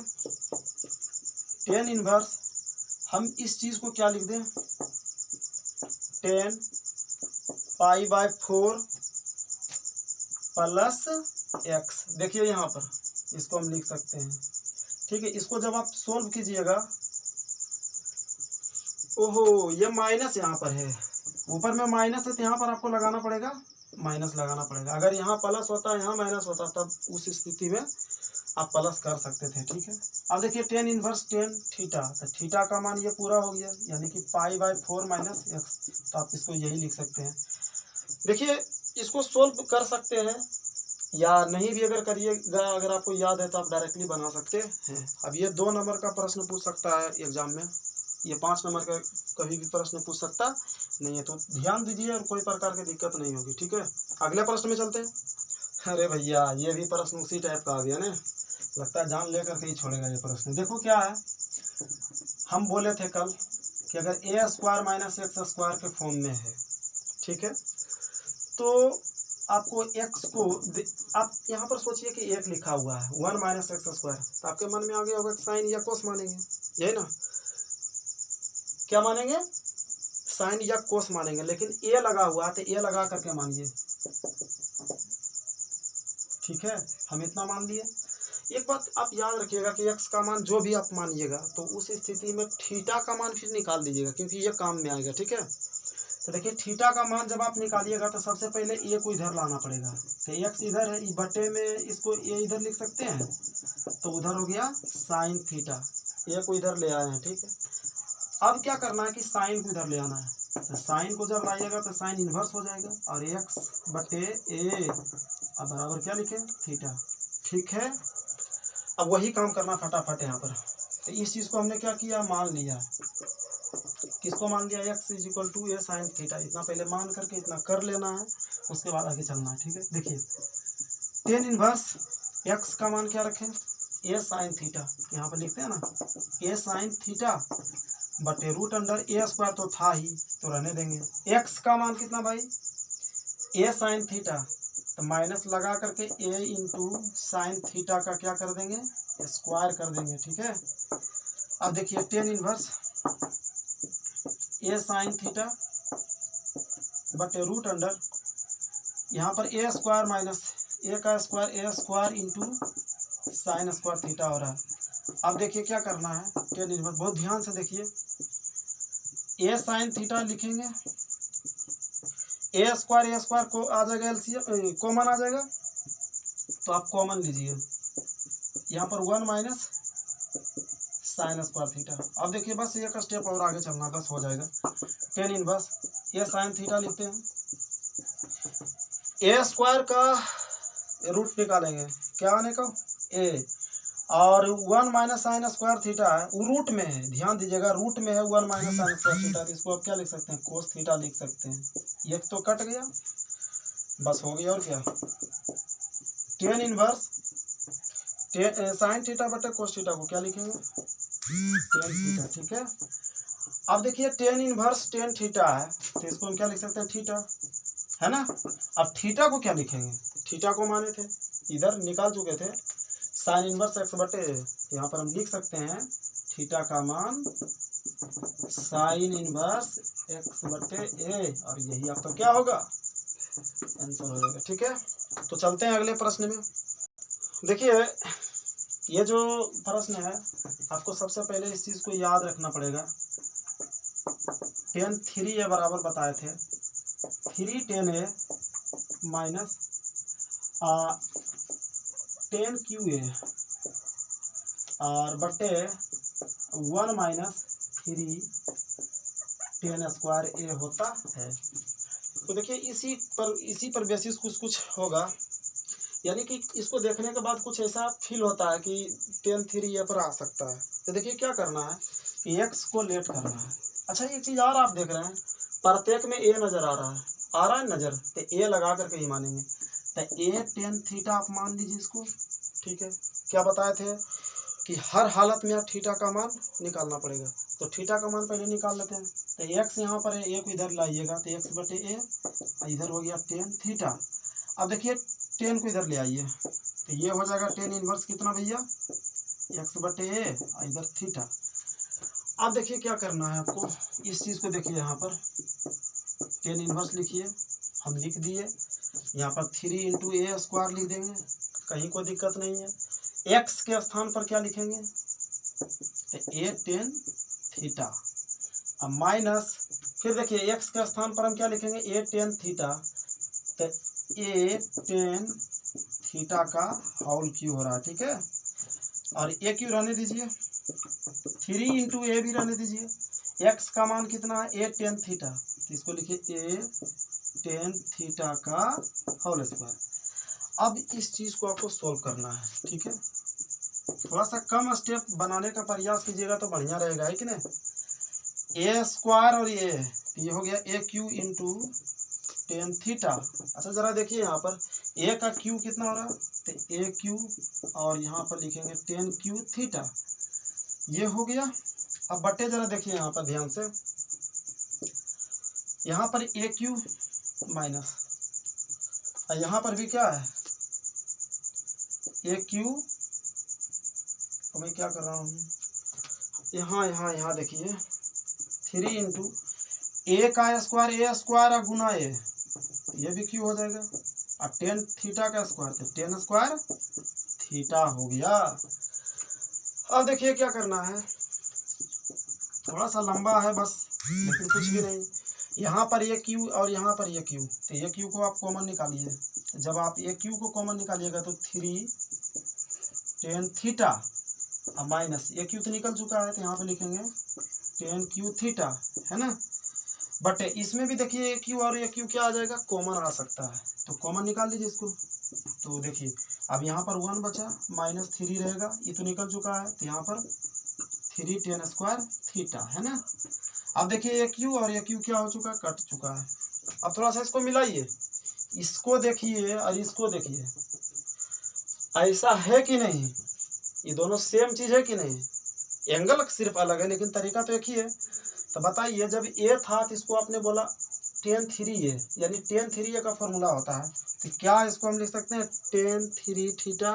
10 इनवर्स, हम इस चीज़ को क्या लिख दें 10π/4 प्लस x। देखिए यहाँ पर इसको हम लिख सकते हैं, ठीक है। इसको जब आप सोल्व कीजिएगा, ओहो ये माइनस यहाँ पर है, ऊपर में माइनस है तो यहाँ पर आपको लगाना पड़ेगा, माइनस लगाना पड़ेगा। अगर यहाँ प्लस होता, यहाँ माइनस होता, तब उस स्थिति में आप प्लस कर सकते थे, ठीक है। अब देखिए 10 इनवर्स 10 थीटा, तो थीटा का मान ये पूरा हो गया, यानी कि π/4 माइनस एक्स। तो आप इसको यही लिख सकते हैं। देखिए इसको सोल्व कर सकते हैं या नहीं भी अगर करिएगा, अगर आपको याद है तो आप डायरेक्टली बना सकते हैं। अब ये 2 नंबर का प्रश्न पूछ सकता है एग्जाम में, ये 5 नंबर का कभी भी प्रश्न पूछ सकता नहीं है, तो ध्यान दीजिए और कोई प्रकार की दिक्कत नहीं होगी, ठीक है। अगले प्रश्न में चलते हैं। अरे भैया ये भी प्रश्न उसी टाइप का आ गया ना, लगता है जान लेकर के ही छोड़ेगा ये प्रश्न। देखो क्या है, हम बोले थे कल कि अगर a² माइनस x² के फॉर्म में है, ठीक है, तो आपको x को आप यहाँ पर सोचिए कि 1 लिखा हुआ है 1 माइनस x², तो आपके मन में आ गया होगा साइन या कोस मानेंगे, यही ना, क्या मानेंगे, साइन या कोस मानेंगे। लेकिन a लगा हुआ है तो a लगा करके मानिए, ठीक है, हम इतना मान लिए। एक बात आप याद रखिएगा कि x का मान जो भी आप मानिएगा तो उस स्थिति में थीटा का मान फिर निकाल दीजिएगा, क्योंकि ये काम में आएगा, ठीक है। तो देखिए थीटा का मान जब आप निकालिएगा तो सबसे पहले a को इधर लाना पड़ेगा, तो x इधर है, बटे में इसको a इधर लिख सकते हैं, तो उधर हो गया साइन थीटा, a को इधर ले आए हैं, ठीक है। अब क्या करना है कि साइन को इधर ले आना है, तो साइन को जब लाइएगा तो साइन इन्वर्स हो जाएगा, और x बटे a अब बराबर क्या लिखे थीटा, ठीक है। अब वही काम करना फटाफट यहाँ पर। तो इस चीज़ को हमने क्या किया, मान लिया, किसको मान लिया, x = a साइन थीटा, इतना पहले मान करके इतना कर लेना है, उसके बाद आगे चलना है, ठीक है। देखिए 10 इनवर्स x का मान क्या रखें, a साइन थीटा, यहाँ पर लिखते हैं ना a साइन थीटा बटे √a² तो था ही, तो रहने देंगे। x का मान कितना भाई, a साइन थीटा, तो माइनस लगा करके a इंटू साइन थीटा का क्या कर देंगे, स्क्वायर कर देंगे, ठीक है। अब देखिए tan inverse A sine theta बटे रूट अंडर यहाँ पर ए स्क्वायर माइनस ए का square A square into sine square theta हो रहा है। अब देखिए क्या करना है, टेन इनवर्स बहुत ध्यान से देखिए, ए साइन थीटा लिखेंगे, ए स्क्वायर को आ जाएगा एलसीएम कॉमन आ जाएगा, तो आप कॉमन लीजिए यहाँ पर 1 माइनस साइन स्क्वायर थीटा। अब देखिए बस एक स्टेप और आगे चलना, बस हो जाएगा। Ten inverse A sine theta लिखते हैं, ए स्क्वायर का रूट निकालेंगे, क्या आने का ए, और 1 माइनस साइन स्क्वायर थीटा है वो रूट में है, ध्यान दीजिएगा रूट में है 1 माइनस साइन स्क्वायर थीटा, तो इसको आप क्या लिख सकते हैं, कोस थीटा लिख सकते हैं। एक तो कट गया, बस हो गया। और क्या, टेन इनवर्स साइन थीटा बटे कोस थीटा को क्या लिखेंगे, टेन थीटा, ठीक है। अब देखिए टेन इनवर्स टेन थीटा है, तो इसको हम क्या लिख सकते हैं, थीटा, है ना। अब थीटा को क्या लिखेंगे, थीटा को माने थे इधर निकाल चुके थे, साइन इनवर्स एक्स बटे, यहाँ पर हम लिख सकते हैं थीटा का मान साइन इनवर्स एक्स बटे ए, और यही आपका क्या होगा, आंसर हो जाएगा, ठीक है। तो चलते हैं अगले प्रश्न में। देखिए ये जो प्रश्न है आपको सबसे पहले इस चीज को याद रखना पड़ेगा, टेन थ्री ए बराबर बताए थे, 3 ten A minus 10 Q A और बटे 1 माइनस 3 टेन स्क्वायर ए होता है। तो देखिए इसी पर बेसिस कुछ होगा, यानी कि इसको देखने के बाद कुछ ऐसा फील होता है कि टेन थ्री ए पर आ सकता है। तो देखिए क्या करना है कि एक्स को लेट करना है। अच्छा एक चीज़ और आप देख रहे हैं, प्रत्येक में ए नज़र आ रहा है नज़र, तो ए लगा करके ही मानेंगे, तो ए टेन थीटा आप मान लीजिए इसको, ठीक है। क्या बताए थे कि हर हालत में आप थीटा का मान निकालना पड़ेगा, तो थीटा का मान पहले निकाल लेते हैं। तो एक्स यहाँ पर है, ए को इधर लाइएगा, तो एक्स बटे ए, इधर हो गया टेन थीटा। अब देखिए टेन को इधर ले आइए, तो ये हो जाएगा टेन इनवर्स कितना भैया, एक्स बटे ए, इधर थीटा। अब देखिए क्या करना है आपको, इस चीज़ को देखिए, यहाँ पर टेन इनवर्स लिखिए, हम लिख दिए, यहाँ पर 3 इंटू ए स्क्वायर लिख देंगे, कहीं कोई दिक्कत नहीं है। एक्स के स्थान पर क्या लिखेंगे, तो ए टेन थीटा, अब माइनस, फिर देखिए एक्स के स्थान पर हम क्या लिखेंगे, ए टेन थीटा, तो ए टेन थीटा का होल क्यू हो रहा है, ठीक है। और ए क्यू रहने दीजिए, 3 इंटू ए भी रहने दीजिए। एक्स का मान कितना है, ए टेन थीटा, तो इसको लिखिए ए टेन थीटा का होल स्क्वायर। अब इस चीज़ को आपको सोल्व करना है, ठीक है। थोड़ा सा कम स्टेप बनाने का प्रयास कीजिएगा तो बढ़िया रहेगा, है कि नहीं। ए स्क्वायर और ये हो गया ए क्यू इंटू टेन थीटा। अच्छा जरा देखिए यहाँ पर ए का क्यू कितना हो रहा है, तो ए क्यू, और यहाँ पर लिखेंगे टेन क्यू थीटा, ये हो गया। अब बटे जरा देखिए यहाँ पर ध्यान से, यहाँ पर ए क्यू माइनस, यहाँ पर भी क्या है ए क्यू, तो मैं क्या कर रहा हूँ, यहाँ देखिए 3 इंटू ए का स्क्वायर गुना ए, ये भी क्यू हो जाएगा, और टेन थीटा का स्क्वायर, तो टेन स्क्वायर थीटा हो गया। अब देखिए क्या करना है, थोड़ा सा लंबा है बस, लेकिन कुछ भी नहीं। यहाँ पर ये क्यू और यहाँ पर ये क्यू, तो ये क्यू को आप कॉमन निकालिए। जब आप ये क्यू को कॉमन निकालिएगा तो 3 टेन थीटा, अब माइनस ये क्यू तो निकल चुका है, तो यहाँ पे लिखेंगे टेन क्यू थीटा, है ना। बट इसमें भी देखिए ए क्यू और ए क्यू क्या आ जाएगा, कॉमन आ सकता है, तो कॉमन निकाल लीजिए इसको। तो देखिए अब यहाँ पर 1 बचा, माइनस 3 रहेगा, ये तो निकल चुका है, तो यहाँ पर 3 टेन स्क्वायर थीटा, है ना। अब देखिए ए क्यू और ए क्यू क्या हो चुका, कट चुका है। अब थोड़ा सा इसको मिलाइए, इसको देखिए और इसको देखिए, ऐसा है कि नहीं, ये दोनों सेम चीज़ है कि नहीं। एंगल सिर्फ अलग है लेकिन तरीका तो एक ही है। तो बताइए जब ए था तो इसको आपने बोला टेन थ्री ए, यानी टेन थ्री ए का फॉर्मूला होता है, तो क्या इसको हम लिख सकते हैं टेन थ्री थीटा,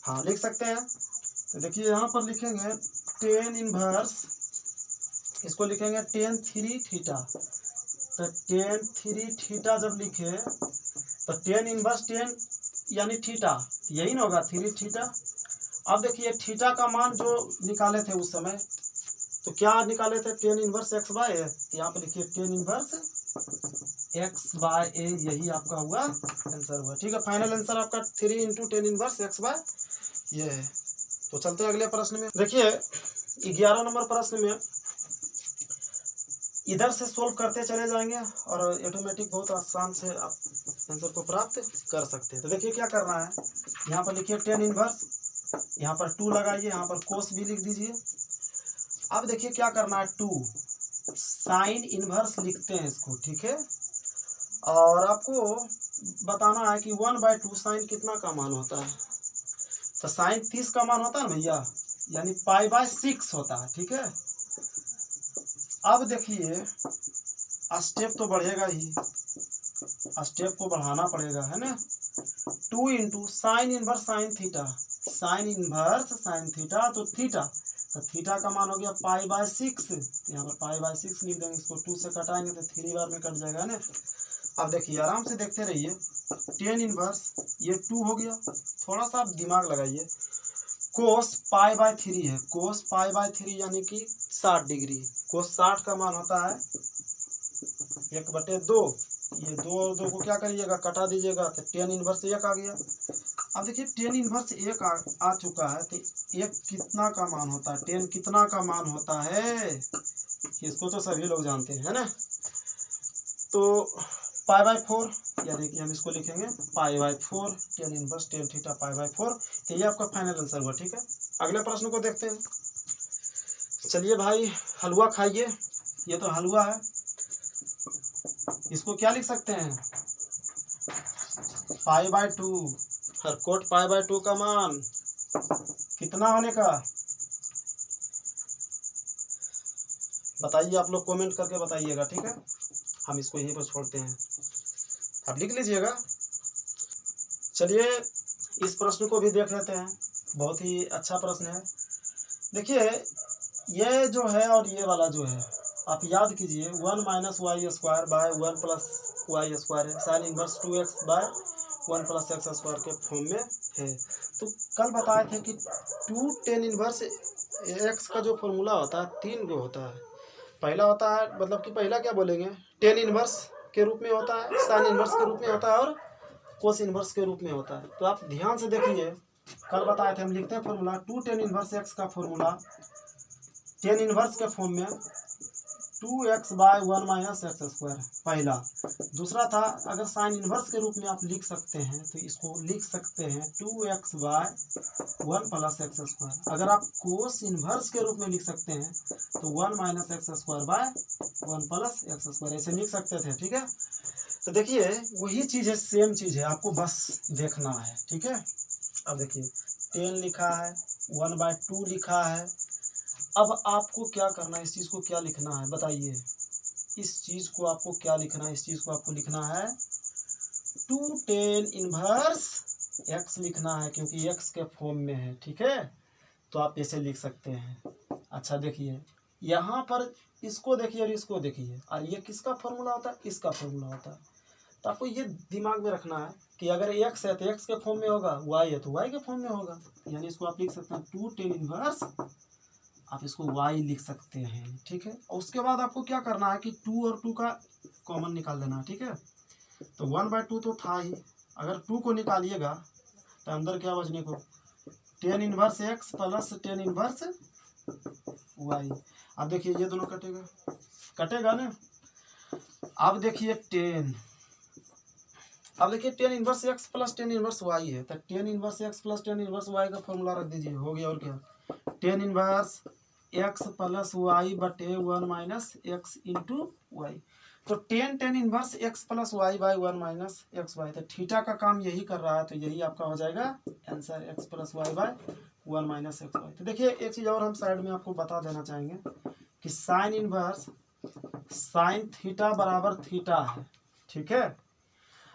हाँ लिख सकते हैं। तो देखिए यहाँ पर लिखेंगे टेन इनवर्स, इसको लिखेंगे टेन थ्री थीटा। तो टेन थ्री थीटा जब लिखे तो टेन इनवर्स टेन यानी थीटा, यही ना होगा थ्री थीटा। अब देखिए थीटा का मान जो निकाले थे उस समय, तो क्या निकाले थे, टेन इनवर्स एक्स बाय ए। यहाँ पे लिखिए टेन इनवर्स एक्स बाय ए, यही आपका हुआ आंसर हुआ। ठीक है, फाइनल आंसर आपका 3 into tan inverse x by ये है। तो चलते हैं अगले प्रश्न में। देखिए 11 नंबर प्रश्न में इधर से सोल्व करते चले जाएंगे और ऑटोमेटिक बहुत आसान से आप आंसर को प्राप्त कर सकते हैं। तो देखिए क्या करना है, यहाँ पर लिखिए टेन इनवर्स, यहाँ पर 2 लगाइए, यहाँ पर कोस भी लिख दीजिए। अब देखिए क्या करना है, 2 साइन इनवर्स लिखते हैं इसको, ठीक है। और आपको बताना है कि 1/2 साइन कितना का मान होता है। तो साइन 30 का मान होता है ना भैया, यानी π/6 होता है, ठीक है। अब देखिए स्टेप तो बढ़ेगा ही, स्टेप को बढ़ाना पड़ेगा, है ना। 2 into sine inverse sine theta, sine inverse sine theta, तो थीटा का मान हो गया π/6। यहाँ पर π/6 लिख देंगे, इसको 2 से कटाएंगे तो 3 बार में कट जाएगा ना। अब देखिए आराम से देखते रहिए, टेन इनवर्स ये 2 हो गया, थोड़ा सा आप दिमाग लगाइए। कोस π/3 है, कोस π/3 यानी कि 60 डिग्री। कोस 60 का मान होता है 1/2। ये 2 और 2 को क्या करिएगा, कटा दीजिएगा, तो टेन इनवर्स 1 आ गया। अब देखिए टेन इनवर्स 1 आ चुका है, तो 1 कितना का मान होता है, 10 कितना का मान होता है, इसको तो सभी लोग जानते हैं, है ना। तो π/4, यानी कि हम इसको लिखेंगे π/4, टेन इनवर्स टेन थीटा π/4। तो ये आपका फाइनल आंसर हुआ, ठीक है। अगले प्रश्न को देखते हैं। चलिए भाई हलवा खाइए, ये तो हलवा है, इसको क्या लिख सकते हैं, π/2। हर कोट π/2 का मान कितना होने का, बताइए, आप लोग कमेंट करके बताइएगा, ठीक है। हम इसको यहीं पर छोड़ते हैं, आप लिख लीजिएगा। चलिए इस प्रश्न को भी देख लेते हैं, बहुत ही अच्छा प्रश्न है। देखिए ये जो है और ये वाला जो है, आप याद कीजिए 1 - y² बाय 1 + y² है, sine inverse 2x bye 1 + x² के फॉर्म में है। तो कल बताए थे कि 2 टेन इनवर्स x का जो फॉर्मूला होता है 3 गो होता है। पहला होता है, मतलब कि पहला क्या बोलेंगे, टेन इनवर्स के रूप में होता है, साइन इनवर्स के रूप में होता है और कोस इनवर्स के रूप में होता है। तो आप ध्यान से देखिए, कल बताए थे, हम लिखते हैं फॉर्मूला 2 टेन इनवर्स x का फॉर्मूला टेन इनवर्स के फॉर्म में 2x बाय 1 - x², पहला। दूसरा था, अगर साइन इनवर्स के रूप में आप लिख सकते हैं तो इसको लिख सकते हैं 2x बाय 1 + x²। अगर आप कोस इनवर्स के रूप में लिख सकते हैं तो 1 - x² बाय 1 + x², ऐसे लिख सकते थे, ठीक है। तो देखिए वही चीज़ है, सेम चीज़ है, आपको बस देखना है, ठीक है। अब देखिए 10 लिखा है, 1/2 लिखा है। अब आपको क्या करना है, इस चीज़ को क्या लिखना है बताइए, इस चीज़ को आपको क्या लिखना है, इस चीज़ को आपको लिखना है 2 टेन इनवर्स x लिखना है, क्योंकि x के फॉर्म में है, ठीक है। तो आप ऐसे लिख सकते हैं। अच्छा देखिए यहाँ पर इसको देखिए और इसको देखिए, और ये किसका फॉर्मूला होता है, इसका फॉर्मूला होता है। तो आपको ये दिमाग में रखना है कि अगर x है तो x के फॉर्म में होगा, y है तो y के फॉर्म में होगा, यानी इसको आप लिख सकते हैं 2 टेन इनवर्स, आप इसको y लिख सकते हैं, ठीक है। और उसके बाद आपको क्या करना है कि 2 और 2 का कॉमन निकाल देना है, ठीक है। तो 1/2 तो था ही, अगर 2 को निकालिएगा तो अंदर क्या बचने को, tan inverse x plus tan inverse y। अब देखिए ये दोनों कटेगा ना। अब देखिए 10, अब देखिए tan inverse x plus tan inverse y है, तो tan inverse x plus tan inverse y का फॉर्मूला रख दीजिए, हो गया। और क्या, tan inverse x plus y बटे 1 - x इंटू वाई। तो tan inverse x plus y by 1 - xy, तो थीटा का काम यही कर रहा है, तो यही आपका हो जाएगा answer, x plus y by 1 - xy। तो देखिए एक चीज़ और हम साइड में आपको बता देना चाहेंगे कि साइन इनवर्स साइन थीटा बराबर थीटा है, ठीक है।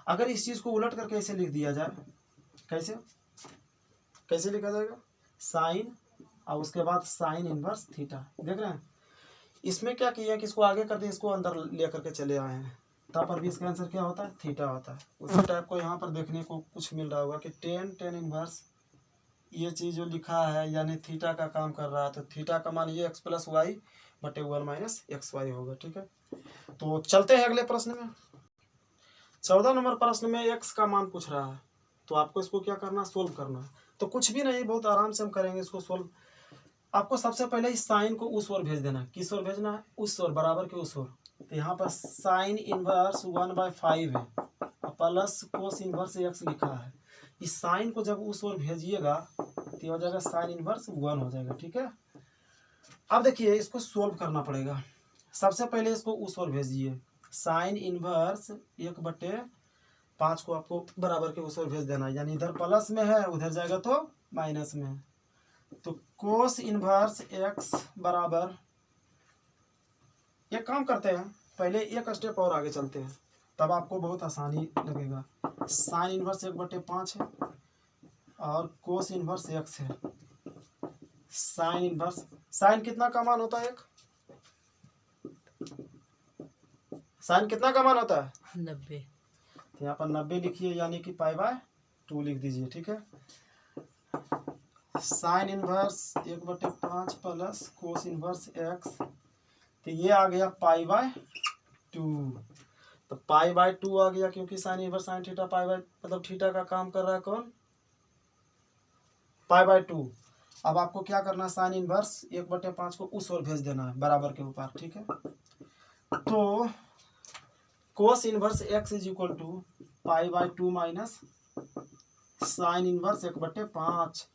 अगर इस चीज़ को उलट करके ऐसे लिख दिया जाए, कैसे लिखा जाएगा, साइन और उसके बाद साइन इनवर्स थीटा। देख रहे हैं इसमें क्या किया कि इसको आगे कर दिया, इसको अंदर ले करके चले आए हैं, तब पर भी इसका आंसर क्या होता है, थीटा होता है। उसी टाइप को यहाँ पर देखने को कुछ मिल रहा होगा कि टेन इनवर्स ये चीज़ जो लिखा है यानी थीटा का काम कर रहा है, तो थीटा का मान ये एक्स प्लस वाई बटे 1 माइनस एक्स वाई होगा। ठीक है, तो चलते हैं अगले प्रश्न में। 14 नंबर प्रश्न में एक्स का मान पूछ रहा है, तो आपको इसको क्या करना, सोल्व करना है। तो कुछ भी नहीं, बहुत आराम से हम करेंगे इसको सोल्व। आपको सबसे पहले इस साइन को उस ओर भेज देना है। किस ओर भेजना है, उस ओर, बराबर के उस ओर। तो यहाँ पर साइन इनवर्स 1/5 है प्लस कोस इनवर्स एक्स लिखा है। इस साइन को जब उस ओर भेजिएगा तो ये हो जाएगा साइन इनवर्स 1 हो जाएगा। ठीक है, अब देखिए इसको सोल्व करना पड़ेगा। सबसे पहले इसको उस ओर भेजिए, साइन इनवर्स 1/5 को आपको बराबर के उस ओर भेज देना है, यानी इधर प्लस में है उधर जाएगा तो माइनस में है। तो कोस इनवर्स एक्स बराबर, एक काम करते हैं पहले एक स्टेप और आगे चलते हैं, तब आपको बहुत आसानी लगेगा। साइन इनवर्स 1/5 है और कोस इनवर्स एक्स है। साइन इनवर्स, साइन कितना का मान होता है, एक साइन कितना का मान होता है, 90। तो यहाँ पर 90 लिखिए, यानी कि π/2 लिख दीजिए। ठीक है, sign inverse 1/5 plus cos inverse x, तो ये आ गया π/2। तो π/2 आ गया, क्योंकि साइन इनवर्स साइन थीटा मतलब थीटा का काम कर रहा है कौन, π/2। अब आपको क्या करना है, साइन इनवर्स 1/5 को उस ओर भेज देना है बराबर के ऊपर। ठीक है, तो cos inverse x is equal to π/2 minus sine inverse 1/5।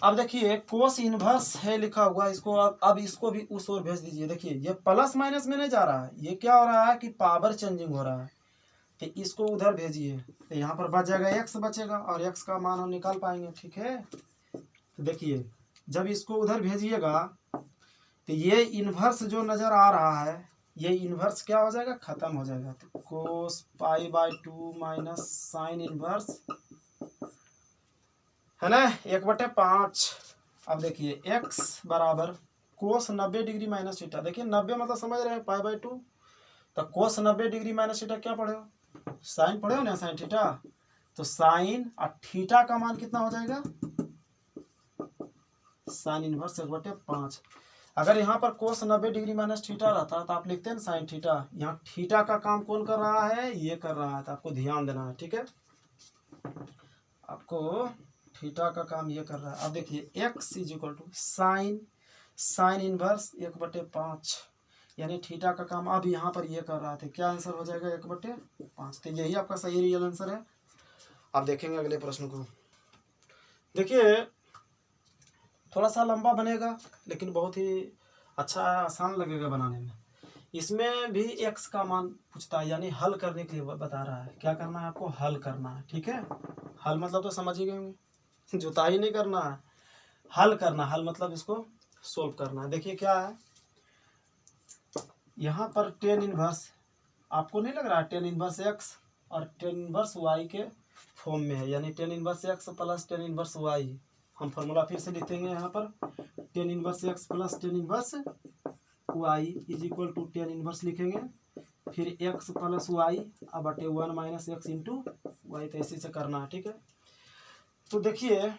अब देखिए कोस इनवर्स है लिखा हुआ, इसको अब इसको भी उस ओर भेज दीजिए। देखिए ये प्लस माइनस में नहीं जा रहा है, ये क्या हो रहा है कि पावर चेंजिंग हो रहा है, तो इसको उधर भेजिए, तो यहाँ पर बच जाएगा एक्स बचेगा और एक्स का मान हम निकाल पाएंगे। ठीक है, तो देखिए जब इसको उधर भेजिएगा तो ये इनवर्स जो नज़र आ रहा है, ये इनवर्स क्या हो जाएगा, खत्म हो जाएगा। तो कोस π/2 माइनस साइन इनवर्स है ना 1/5। अब देखिए x बराबर कोस 90 डिग्री माइनस थीटा। देखिए 90 मतलब समझ रहे हैं π/2, तो कोस 90 डिग्री माइनस थीटा क्या पढ़े हो, साइन पढ़े हो ना, साइन थीटा। तो साइन और थीटा का मान कितना हो जाएगा, साइन इनवर्स 1/5। अगर यहाँ पर कोस 90 डिग्री माइनस थीटा रहता तो आप लिखते हैं साइन थीटा। यहाँ थीटा का काम कौन कर रहा है, ये कर रहा है, तो आपको ध्यान देना है। ठीक है, आपको थीटा का काम ये कर रहा है। अब देखिए x is equal to sine inverse 1/5, यानी थीटा का काम अब यहाँ पर ये कर रहा था। क्या आंसर हो जाएगा, 1/5। तो यही आपका सही रियल आंसर है। अब देखेंगे अगले प्रश्न को। देखिए थोड़ा सा लंबा बनेगा लेकिन बहुत ही अच्छा आसान लगेगा बनाने में। इसमें भी एक्स का मान पूछता है, यानी हल करने के लिए बता रहा है। क्या करना है आपको, हल करना है। ठीक है, हल मतलब तो समझ ही गए होंगे, जुताई नहीं करना है, हल करना। हल मतलब इसको सोल्व करना है। देखिए क्या है, यहाँ पर टेन इनवर्स, आपको नहीं लग रहा है टेन इनवर्स एक्स और टेन इनवर्स वाई के फॉर्म में है, यानी tan inverse x plus tan inverse y. हम फॉर्मूला फिर से लिखेंगे यहाँ पर, tan inverse x plus tan inverse y is equal to tan inverse लिखेंगे, फिर एक्स प्लस वाई अब बटे 1 माइनस एक्स इंटू वाई। तो इसी से करना है। ठीक है, तो देखिए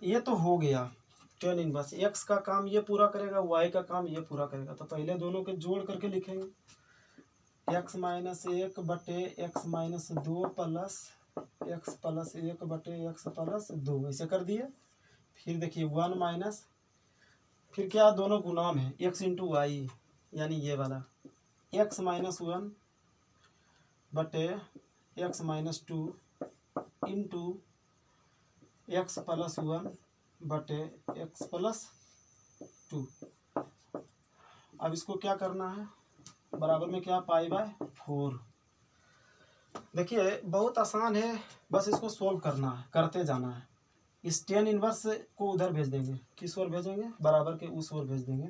ये तो हो गया, टेन इनवर्स एक्स का काम ये पूरा करेगा, वाई का काम ये पूरा करेगा। तो पहले दोनों के जोड़ करके लिखेंगे, एक्स माइनस 1 बटे x minus 2 plus x plus 1 बटे एक्स प्लस 2, ऐसे कर दिए। फिर देखिए 1 माइनस, फिर क्या, दोनों गुणाम है, एक्स इंटू वाई, यानी ये वाला एक्स माइनस 1 बटे x minus 2 into x plus 1 बटे एक्स प्लस 2। अब इसको क्या करना है, बराबर में क्या, π/4। देखिए बहुत आसान है, बस इसको सोल्व करना है, करते जाना है। इस टेन इनवर्स को उधर भेज देंगे, किस ओर भेजेंगे, बराबर के उस ओर भेज देंगे।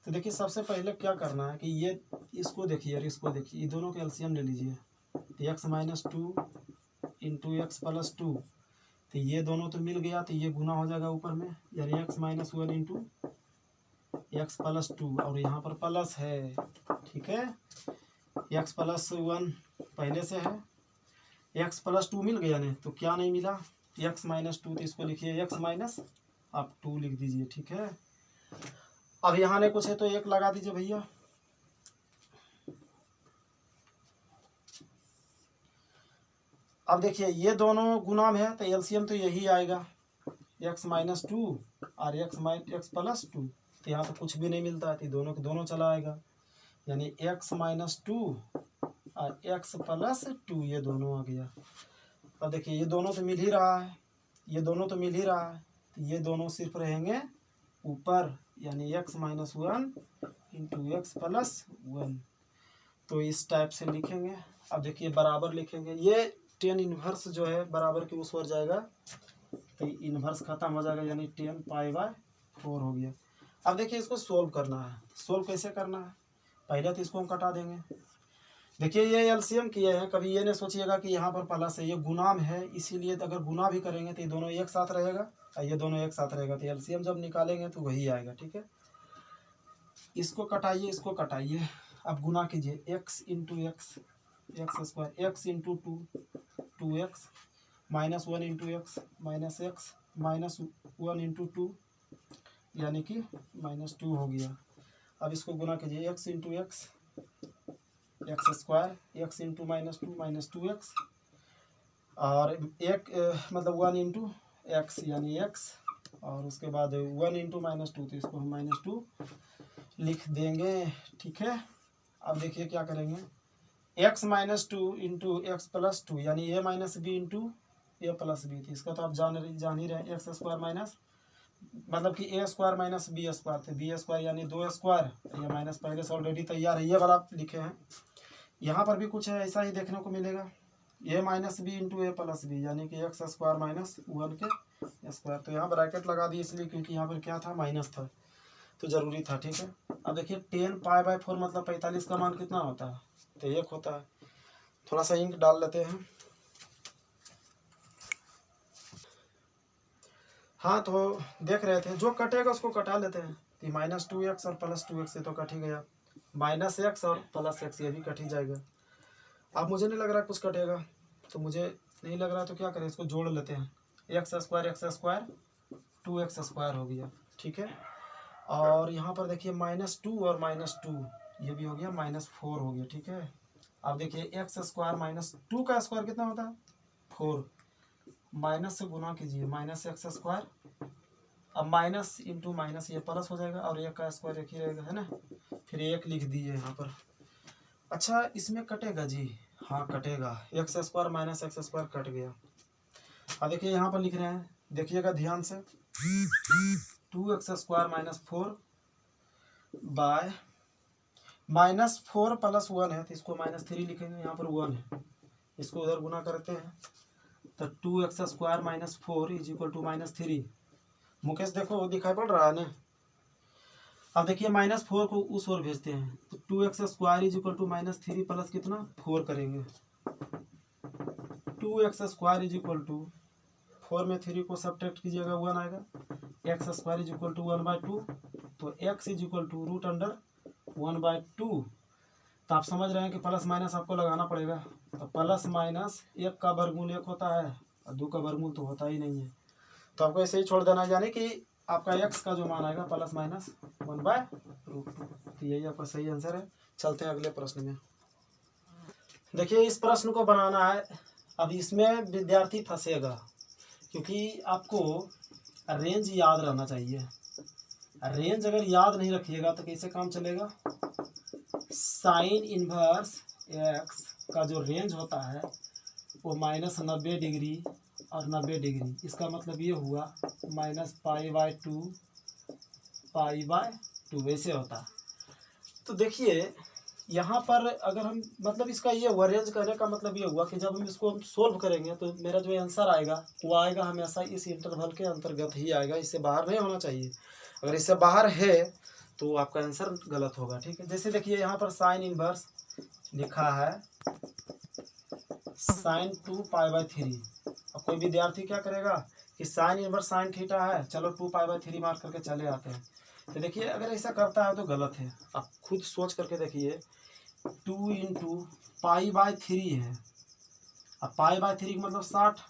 तो देखिए सबसे पहले क्या करना है कि ये इसको देखिए और इसको देखिए, ये दोनों के एलसीएम ले लीजिए। X minus 2 into x plus 2 तो ये दोनों तो मिल गया, तो ये गुना हो जाएगा ऊपर में, यानी x minus 1 into x plus 2, और यहाँ पर प्लस है, ठीक है। x प्लस 1 पहले से है, x प्लस 2 मिल गया नहीं, तो क्या नहीं मिला, x माइनस 2, तो इसको लिखिए x माइनस आप 2 लिख दीजिए, ठीक है। अब यहाँ नहीं कुछ है तो 1 लगा दीजिए भैया। अब देखिए ये दोनों गुना में है तो एलसीएम तो यही आएगा, x माइनस 2 और x प्लस 2, तो यहाँ तो कुछ भी नहीं मिलता है, तो दोनों के दोनों चला आएगा, यानी x माइनस 2 और x प्लस 2 ये दोनों आ गया। अब देखिए ये दोनों तो मिल ही रहा है, ये दोनों तो मिल ही रहा है, तो ये दोनों सिर्फ रहेंगे ऊपर, यानी x minus 1 into x plus 1, तो इस टाइप से लिखेंगे। अब देखिए बराबर लिखेंगे, ये टेन इन्वर्स जो है बराबर के उस ओर जाएगा, तो इन्वर्स खत्म हो जाएगा, यानी 10 पाई बाय 4 हो गया। अब देखिए इसको सोल्व करना है, सोल्व कैसे करना है, पहले तो इसको हम कटा देंगे। देखिए ये एलसीएम किए हैं, कभी ये नहीं सोचिएगा कि यहाँ पर प्लस है, ये गुना में है, इसीलिए तो अगर गुना भी करेंगे तो ये दोनों एक साथ रहेगा और ये दोनों एक साथ रहेगा, तो एलसीएम जब निकालेंगे तो वही आएगा, ठीक है। इसको कटाइए, इसको कटाइए, अब गुना कीजिए, x into x square, x into 2x minus 1 into x minus 1 into 2, यानी कि माइनस 2 हो गया। अब इसको गुना कीजिए, x into x square, x into minus 2x, और एक मतलब 1 इंटू एक्स यानी x, और उसके बाद 1 इंटू माइनस 2, तो इसको हम माइनस 2 लिख देंगे, ठीक है। अब देखिए क्या करेंगे, x minus 2 into x plus 2, यानी a minus B into A plus B, तो इसका तो आप जान ही रहे हैं, एक्स स्क्वायर माइनस मतलब कि a square minus B square, तो बी स्क्वायर यानी 2 स्क्वायर, ये माइनस पहले से ऑलरेडी तैयार है, ये वाला लिखे हैं। यहाँ पर भी कुछ है ऐसा ही देखने को मिलेगा, a minus B into A plus B, यानी कि एक्स स्क्वायर माइनस 1 के स्क्वायर, तो यहाँ ब्रैकेट लगा दी इसलिए क्योंकि यहाँ पर क्या था, माइनस था, तो ज़रूरी था, ठीक है। अब देखिए 10 पाई बाय 4 मतलब 45 का मान कितना होता है, तो 1 होता है। थोड़ा सा इंक डाल लेते हैं। हाँ तो देख रहे थे, जो कटेगा उसको कटा लेते हैं, तो माइनस 2x और प्लस 2x से तो कट ही गया, माइनस x और प्लस x ये भी कट ही जाएगा। अब मुझे नहीं लग रहा कुछ कटेगा, तो मुझे नहीं लग रहा तो क्या करें, इसको जोड़ लेते हैं, एक्स स्क्वायर 2x स्क्वायर हो गया, ठीक है। और यहाँ पर देखिए माइनस 2 और माइनस 2 ये भी हो गया, माइनस 4 हो गया, ठीक है। अब देखिए एक्स स्क्वायर माइनस 2 का स्क्वायर कितना होता है, 4, माइनस से गुना कीजिए, माइनस एक्स स्क्वायर, अब माइनस इंटू माइनस ये प्लस हो जाएगा, और एक का स्क्वायर एक ही रहेगा, है ना, फिर 1 लिख दिए यहाँ पर। अच्छा इसमें कटेगा जी, हाँ कटेगा, x square minus x square cut गया। अब देखिए यहाँ पर लिख रहे हैं, देखिएगा ध्यान से, 2x square minus 4 bye minus 4 plus 1 है, तो इसको माइनस 3 लिखेंगे, यहाँ पर 1 है, इसको उधर गुना करते हैं, तो 2x square minus 4 is equal to minus 3। Mukesh देखो दिखाई पड़ रहा है ना। अब देखिए माइनस 4 को उस ओर भेजते हैं, तो 2x square is equal to minus 3 plus कितना 4 करेंगे, 2x square is equal to 4 में 3 को सब्ट्रैक्ट कीजिएगा 1 आएगा, x square is equal to 1/2, तो x is equal to root under 1/2। तो आप समझ रहे हैं कि प्लस माइनस आपको लगाना पड़ेगा, तो प्लस माइनस 1 का वर्गमूल 1 होता है और 2 का वर्गमूल तो होता ही नहीं है, तो आपको ऐसे ही छोड़ देना, यानी कि आपका x का जो मान आएगा प्लस माइनस 1/√2, तो यही आपका सही आंसर है। चलते हैं अगले प्रश्न में। देखिए इस प्रश्न को बनाना है, अब इसमें विद्यार्थी फंसेगा क्योंकि आपको रेंज याद रहना चाहिए, रेंज अगर याद नहीं रखिएगा तो कैसे काम चलेगा। साइन इनवर्स एक्स का जो रेंज होता है वो -90 डिग्री और 90 डिग्री, इसका मतलब ये हुआ -π/2 π/2 ऐसे होता। तो देखिए यहाँ पर अगर हम मतलब इसका ये हुआ, रेंज करने का मतलब ये हुआ कि जब हम इसको सोल्व करेंगे तो मेरा जो आंसर आएगा वो आएगा हमेशा इस इंटरवल के अंतर्गत ही आएगा, इससे बाहर नहीं होना चाहिए। अगर इससे बाहर है तो आपका आंसर गलत होगा, ठीक है। जैसे देखिए यहाँ पर साइन इनवर्स लिखा है, साइन 2π/3। अब कोई विद्यार्थी क्या करेगा कि साइन इनवर्स साइन थीटा है, चलो 2π/3 मार्क करके चले आते हैं। तो देखिए अगर ऐसा करता है तो गलत है, आप खुद सोच करके देखिए। 2 × π/3 है, अब π/3 का मतलब 60,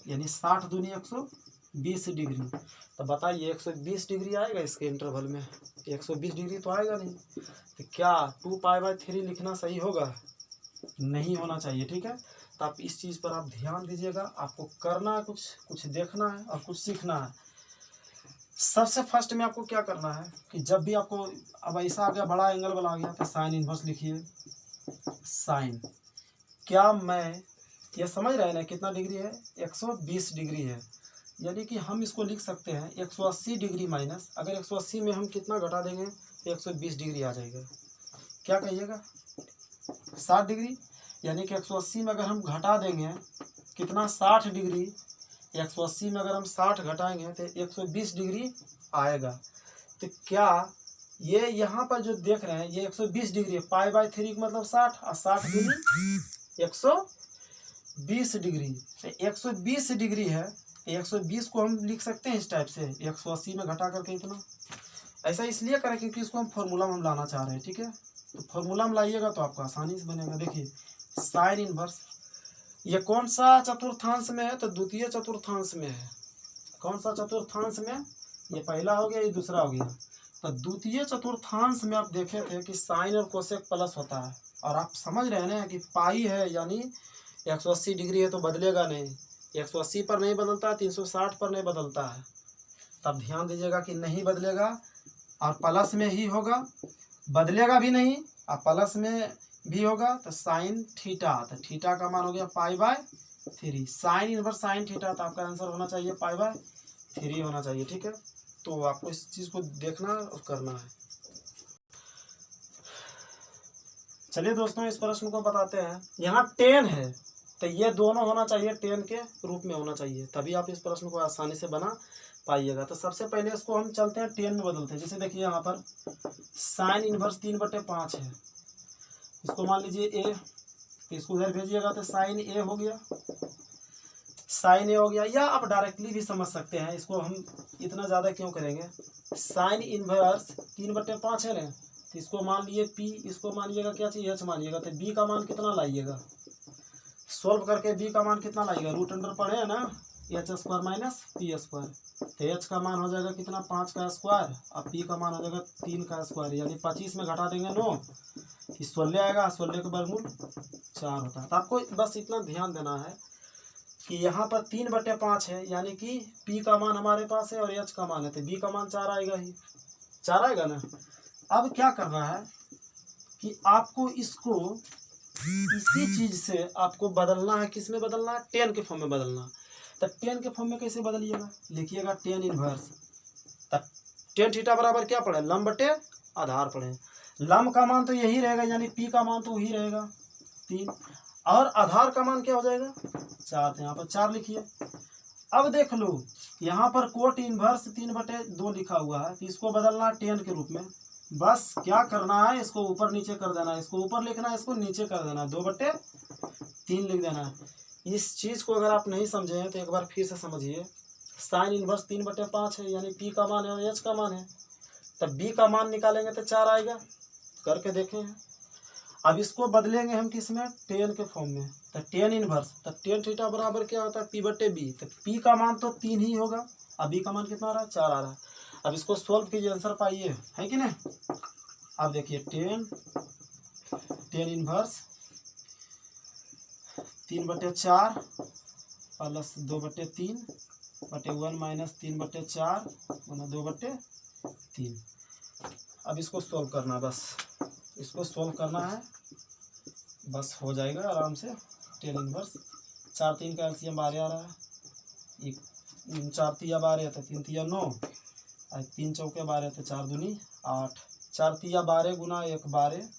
यानी 60 दूनी 120 डिग्री। तो बताइए 120 डिग्री आएगा इसके इंटरवल में? 120 डिग्री तो आएगा नहीं। तो क्या 2π/3 लिखना सही होगा? नहीं होना चाहिए, ठीक है। तो आप इस चीज़ पर आप ध्यान दीजिएगा, आपको करना है कुछ देखना है और कुछ सीखना है। सबसे फर्स्ट में आपको क्या करना है कि जब भी आपको अब ऐसा आ गया बड़ा एंगल बना गया तो साइन इनवर्स लिखिए। साइन क्या मैं ये समझ रहे हैं ना कितना डिग्री है? 120 डिग्री है, यानी कि हम इसको लिख सकते हैं 180 डिग्री माइनस, अगर 180 में हम कितना घटा देंगे तो 120 डिग्री आ जाएगा। क्या कहिएगा? 60 डिग्री, यानी कि 180 में अगर हम घटा देंगे कितना? 60 डिग्री। 180 में अगर हम 60 घटाएंगे तो 120 डिग्री आएगा। तो क्या ये यहाँ पर जो देख रहे हैं ये 120 डिग्री है, π/3 का मतलब 60 और 60 दूनी 120 डिग्री। तो 120 डिग्री है, 120 को हम लिख सकते हैं इस टाइप से, 180 में घटा करके इतना। ऐसा इसलिए करें क्योंकि इसको हम फॉर्मूला में हम लाना चाह रहे हैं, ठीक है। तो फॉर्मूला में लाइएगा तो आपको आसानी से बनेगा। देखिए साइन इनवर्स ये कौन सा चतुर्थांश में है? तो द्वितीय चतुर्थांश में है। कौन सा चतुर्थांश में? ये पहला हो गया, ये दूसरा हो गया। तो द्वितीय चतुर्थांश में आप देखे थे कि साइन और कोसेक प्लस होता है, और आप समझ रहे हैं ना कि पाई है यानी 180 डिग्री है तो बदलेगा नहीं, 180 पर नहीं बदलता, 360 पर नहीं बदलता है। तब ध्यान दीजिएगा कि नहीं बदलेगा और प्लस में ही होगा, बदलेगा भी नहीं और प्लस में भी होगा। तो साइन थीटा, तो थीटा का मान हो गया π/3। साइन इनवर्स साइन थीटा, तो आपका आंसर होना चाहिए π/3 होना चाहिए, ठीक है। तो आपको इस चीज़ को देखना और करना है। चलिए दोस्तों इस प्रश्न को बताते हैं। यहाँ 10 है तो ये दोनों होना चाहिए 10 के रूप में होना चाहिए, तभी आप इस प्रश्न को आसानी से बना पाइएगा। तो सबसे पहले इसको हम चलते हैं 10 में बदलते हैं। जैसे देखिए यहाँ पर साइन इनवर्स 3/5 है, इसको मान लीजिए ए, तो इसको उधर भेजिएगा तो साइन ए हो गया, साइन ए हो गया। या आप डायरेक्टली भी समझ सकते हैं, इसको हम इतना ज़्यादा क्यों करेंगे। साइन इनवर्स 3/5 है ना, तो इसको मान लिए पी, इसको मानिएगा क्या चाहिए? एच मानिएगा। तो बी का मान कितना लाइएगा? सोल्व करके बी का मान कितना लाइएगा? रूट अंडर पढ़े है ना, h² माइनस p²। तो एच का मान हो जाएगा कितना? 5 का स्क्वायर, और पी का मान हो जाएगा 3 का स्क्वायर, यानी 25 में घटा देंगे 9, 16 आएगा, 16 का वर्गमूल 4 होता है। तो आपको बस इतना ध्यान देना है कि यहाँ पर 3/5 है, यानी कि p का मान हमारे पास है और h का मान है, तो b का मान 4 आएगा ही, 4 आएगा ना। अब क्या करना है कि आपको इसको इसी चीज से आपको बदलना है। किस में बदलना है? 10 के फॉर्म में बदलना है। तब 10 के फॉर्म में कैसे बदलिएगा? लिखिएगा 10 इनवर्स, तब tan थीटा बराबर क्या पड़े? लंब बटे आधार पड़े। लंब का मान तो यही रहेगा, यानी p का मान तो वही रहेगा 3, और आधार का मान क्या हो जाएगा? 4। तो यहाँ पर 4 लिखिए। अब देख लो यहाँ पर कोट इनवर्स 3/2 लिखा हुआ है, तो इसको बदलना 10 के रूप में। बस क्या करना है, इसको ऊपर नीचे कर देना है, इसको ऊपर लिखना है, इसको नीचे कर देना है, 2/3 लिख देना है। इस चीज़ को अगर आप नहीं समझे हैं तो एक बार फिर से समझिए। साइन इनवर्स 3/5 है, यानी p का मान है और h का मान है, तब b का मान निकालेंगे तो 4 आएगा, करके देखें। अब इसको बदलेंगे हम किस में? 10 के फॉर्म में। तो 10 इनवर्स, तो tan थीटा बराबर क्या होता है? p/b। तो p का मान तो 3 ही होगा, अब b का मान कितना आ रहा है? 4 आ रहा है। अब इसको सोल्व कीजिए, आंसर पाइए, है कि नहीं। अब देखिए 10 इनवर्स 3/4 प्लस 2/3 बटे 1 माइनस 3/4 गुना 2/3। अब इसको सोल्व करना, बस इसको सोल्व करना है, बस हो जाएगा आराम से। 10 इनवर्स 4 3 का एलसीएम 12 आ रहा है, 4 तिया 12 तो 3 तिया 9, और 3 चौके 12 तो 4 दूनी 8, 4 तिया 12 गुना 1 12,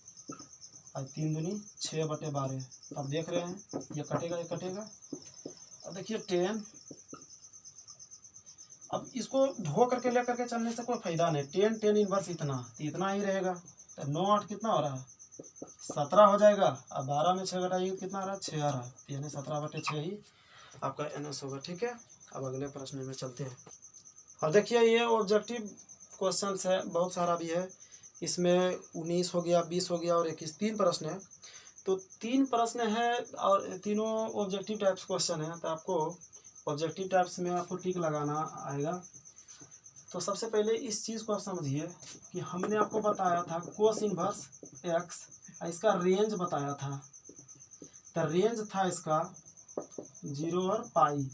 और 3 दूनी 6/12। अब देख रहे हैं ये कटेगा, ये कटेगा। अब देखिए 10, अब इसको धो करके ले करके चलने से कोई फायदा नहीं। 10 इनवर्स इतना ही रहेगा, तो 9 8 कितना हो रहा है? 17 हो जाएगा। अब 12 में 6 घटाइए कितना आ रहा है, 6 आ रहा है, यानी 17/6 ही आपका NS होगा। ठीक है, अब अगले प्रश्न में चलते हैं। अब देखिए ये ऑब्जेक्टिव क्वेश्चन है, बहुत सारा भी है इसमें, 19 हो गया, 20 हो गया और 21, 3 प्रश्न है। तो 3 प्रश्न है और तीनों ऑब्जेक्टिव टाइप्स क्वेश्चन है। तो आपको ऑब्जेक्टिव टाइप्स में आपको टिक लगाना आएगा। तो सबसे पहले इस चीज़ को आप समझिए कि हमने आपको बताया था कोस इनवर्स एक्स, इसका रेंज बताया था। तो रेंज था इसका 0 और पाई,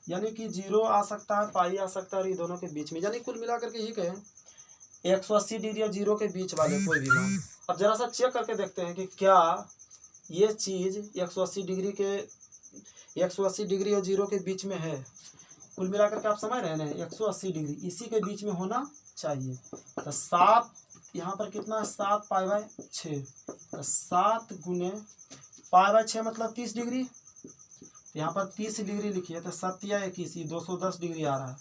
यानी कि 0 आ सकता है, पाई आ सकता है, और ये दोनों के बीच में, यानी कुल मिलाकर के ही कहें 180 डिग्री और 0 के बीच वाले कोई भी मान। अब जरा सा चेक करके देखते हैं कि क्या ये चीज़ 180 डिग्री और 0 के बीच में है। कुल मिलाकर के आप समझ रहे हैं 180 डिग्री इसी के बीच में होना चाहिए। तो 7 यहाँ पर कितना है, 7 पाई/6, तो 7 गुने पाई/6 मतलब 30 डिग्री। यहाँ पर 30 डिग्री लिखिए, तो 7 या 21, 210 डिग्री आ रहा है।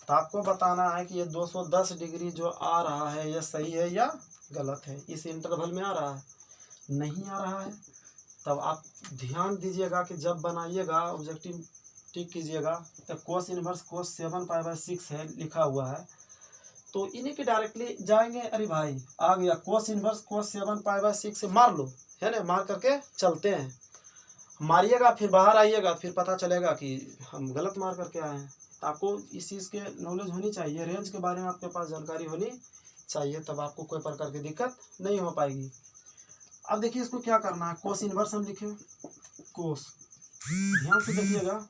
तो आपको बताना है कि ये 210 डिग्री जो आ रहा है ये सही है या गलत है, इस इंटरवल में आ रहा है, नहीं आ रहा है। तब आप ध्यान दीजिएगा कि जब बनाइएगा ऑब्जेक्टिव टिक कीजिएगा, तो कोस इनवर्स कोस 7 पाई/6 है लिखा हुआ है, तो इन्हीं के डायरेक्टली जाएंगे। अरे भाई आ गया, कोस इनवर्स कोस 7 पाई/6 से मार लो, है ना, मार करके चलते हैं। मारिएगा फिर बाहर आइएगा, फिर पता चलेगा कि हम गलत मार करके आए हैं। तो आपको इस चीज़ के नॉलेज होनी चाहिए, रेंज के बारे में आपके पास जानकारी होनी चाहिए, तब आपको कोई प्रकार की दिक्कत नहीं हो पाएगी। अब देखिए इसको क्या करना है, कोस इनवर्स हम लिखे, कोस, ध्यान से देखिएगा,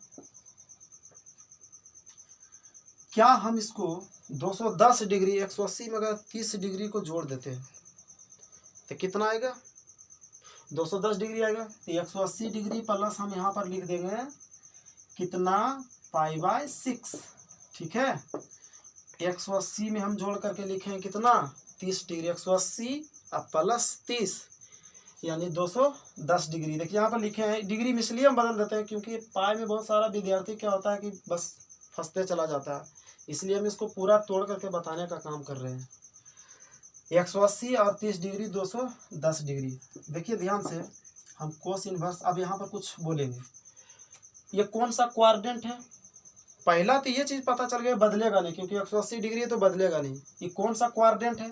क्या हम इसको 210 डिग्री 180 में अगर 30 डिग्री को जोड़ देते हैं तो कितना आएगा, 210 डिग्री आएगा। तो 180 डिग्री प्लस हम यहाँ पर लिख देंगे कितना, पाई/6। ठीक है, 180 में हम जोड़ करके लिखें कितना, 30 डिग्री, 180 अब प्लस 30 यानी 210 डिग्री। देखिए यहाँ पर लिखे हैं, डिग्री में इसलिए हम बदल देते हैं क्योंकि पाई में बहुत सारा विद्यार्थी क्या होता है कि बस फंसते चला जाता है, इसलिए हम इसको पूरा तोड़ करके बताने का काम कर रहे हैं। 180 और 30 डिग्री 210 डिग्री। देखिए ध्यान से, हम कोस इनवर्स, अब यहाँ पर कुछ बोलेंगे, ये कौन सा क्वाड्रेंट है, पहला तो ये चीज़ पता चल गया बदलेगा नहीं, क्योंकि 180 डिग्री है तो बदलेगा नहीं। ये कौन सा क्वाड्रेंट है,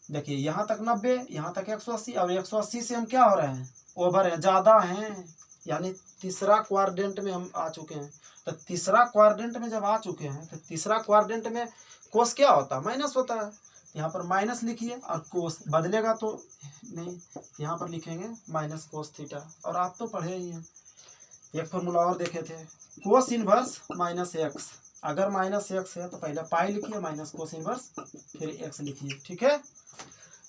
देखिए यहाँ तक 90, यहाँ तक 180, और 180 से हम क्या हो रहे हैं, ओवर है, ज़्यादा हैं, यानी तीसरा क्वाड्रेंट में हम आ चुके हैं। तो तीसरा क्वाड्रेंट में जब आ चुके हैं तो तीसरा क्वाड्रेंट में कोस क्या होता है, माइनस होता है। यहाँ पर माइनस लिखिए, और कोस बदलेगा तो नहीं, यहाँ पर लिखेंगे माइनस कोस थीटा। और आप तो पढ़े ही हैं, एक फॉर्मूला और देखे थे, कोस इनवर्स माइनस एक्स, अगर माइनस एक्स है तो पहले पाई लिखिए, माइनस कोस इनवर्स फिर एक्स लिखिए। ठीक है,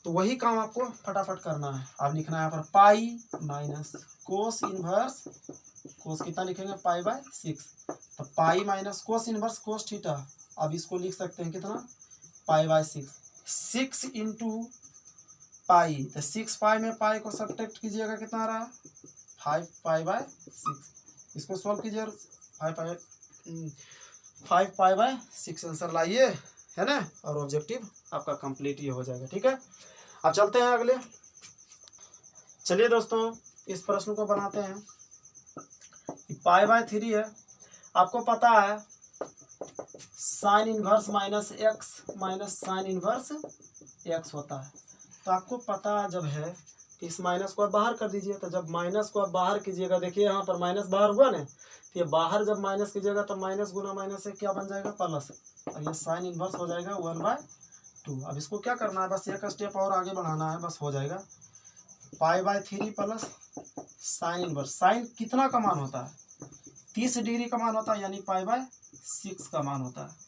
तो वही काम आपको फटाफट करना है। अब लिखना है यहाँ पर पाई माइनस कोस इनवर्स, कोस कितना लिखेंगे, पाई/6, तो pi minus cos inverse cos theta. अब इसको लिख सकते हैं कितना, पाई/6, 6 इंटू पाई, तो 6 पाई में पाई को सब्ट्रैक्ट कीजिएगा, कितना आ रहा है, 5 पाई/6। इसको सॉल्व कीजिए, 5 पाई/6 आंसर लाइए, है ना, और ऑब्जेक्टिव आपका कंप्लीट ये हो जाएगा। ठीक है, अब चलते हैं अगले। चलिए दोस्तों, इस प्रश्न को बनाते हैं। पाई/3 है, आपको पता है sine inverse minus x minus sine inverse x होता है। तो आपको पता जब है कि इस माइनस को आप बाहर कर दीजिए। तो जब माइनस को आप बाहर कीजिएगा, देखिए यहाँ पर माइनस बाहर हुआ ना, तो ये बाहर जब माइनस कीजिएगा तो माइनस गुना माइनस से क्या बन जाएगा, प्लस, और ये साइन इनवर्स हो जाएगा 1/2। अब इसको क्या करना है, बस एक स्टेप और आगे बढ़ाना है, बस हो जाएगा। पाई/3 प्लस साइन इनवर्स, साइन कितना का मान होता है, 30 डिग्री का मान होता है, यानी पाई/6 का मान होता है।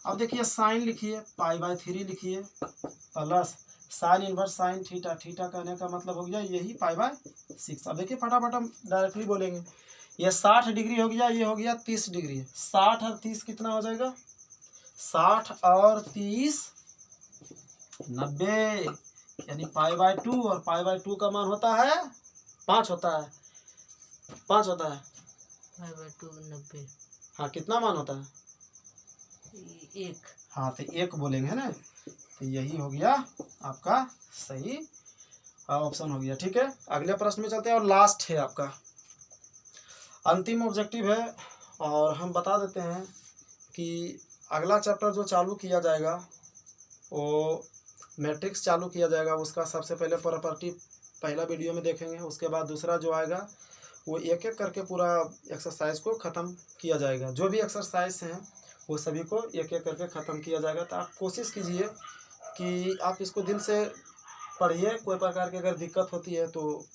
अब देखिए साइन लिखिए, पाई/3 लिखिए plus sine inverse sine theta, theta कहने का मतलब हो गया यही पाई/6। अब देखिए फटाफट हम डायरेक्टली बोलेंगे, ये 60 डिग्री हो गया, ये हो गया 30 डिग्री। 60 और 30 कितना हो जाएगा, 60 और 30 90, यानी पाई/2, और पाई/2 का मान होता है 5 होता है, 5 होता है, पाई/2 90। हाँ कितना मान होता है, 1। हाँ तो 1 बोलेंगे, है ना, तो यही हो गया आपका सही ऑप्शन हो गया। ठीक है, अगले प्रश्न में चलते हैं और लास्ट है आपका अंतिम ऑब्जेक्टिव है। और हम बता देते हैं कि अगला चैप्टर जो चालू किया जाएगा वो मैट्रिक्स चालू किया जाएगा। उसका सबसे पहले प्रॉपर्टी पहला वीडियो में देखेंगे, उसके बाद दूसरा जो आएगा वो एक एक करके पूरा एक्सरसाइज को ख़त्म किया जाएगा। जो भी एक्सरसाइज हैं वो सभी को एक एक करके ख़त्म किया जाएगा। तो आप कोशिश कीजिए कि आप इसको दिल से पढ़िए। कोई प्रकार की अगर दिक्कत होती है तो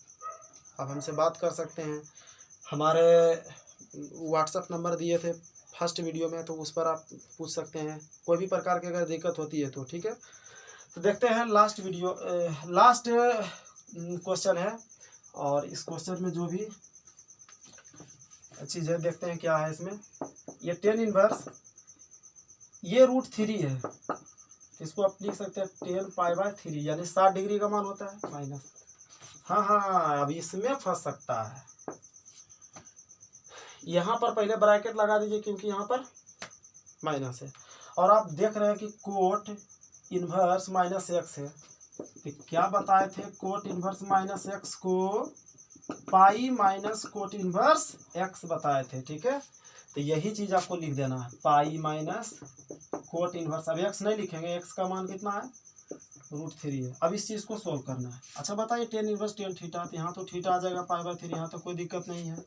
आप हमसे बात कर सकते हैं। हमारे व्हाट्सएप नंबर दिए थे फर्स्ट वीडियो में, तो उस पर आप पूछ सकते हैं कोई भी प्रकार की अगर दिक्कत होती है तो। ठीक है, तो देखते हैं लास्ट क्वेश्चन है। और इस क्वेश्चन में जो भी चीज़ है देखते हैं क्या है इसमें। ये tan इनवर्स, ये √3 है, इसको आप लिख सकते हैं 10π/3 यानी 60 डिग्री का मान होता है माइनस। हाँ, अब इसमें फंस सकता है। यहाँ पर पहले ब्रैकेट लगा दीजिए क्योंकि यहाँ पर माइनस है। और आप देख रहे हैं कि कोट इनवर्स -x है। तो क्या बताए थे, कोट इनवर्स -x को pi minus cot inverse x बताए थे। ठीक है, तो यही चीज़ आपको लिख देना है, पाई माइनस कोट इनवर्स। अब x नहीं लिखेंगे, x का मान कितना है, √3 है। अब इस चीज़ को सोल्व करना है। अच्छा बताइए, tan इनवर्स tan थीटा, तो यहाँ तो थीटा आ जाएगा π/3, यहाँ तो कोई दिक्कत नहीं है।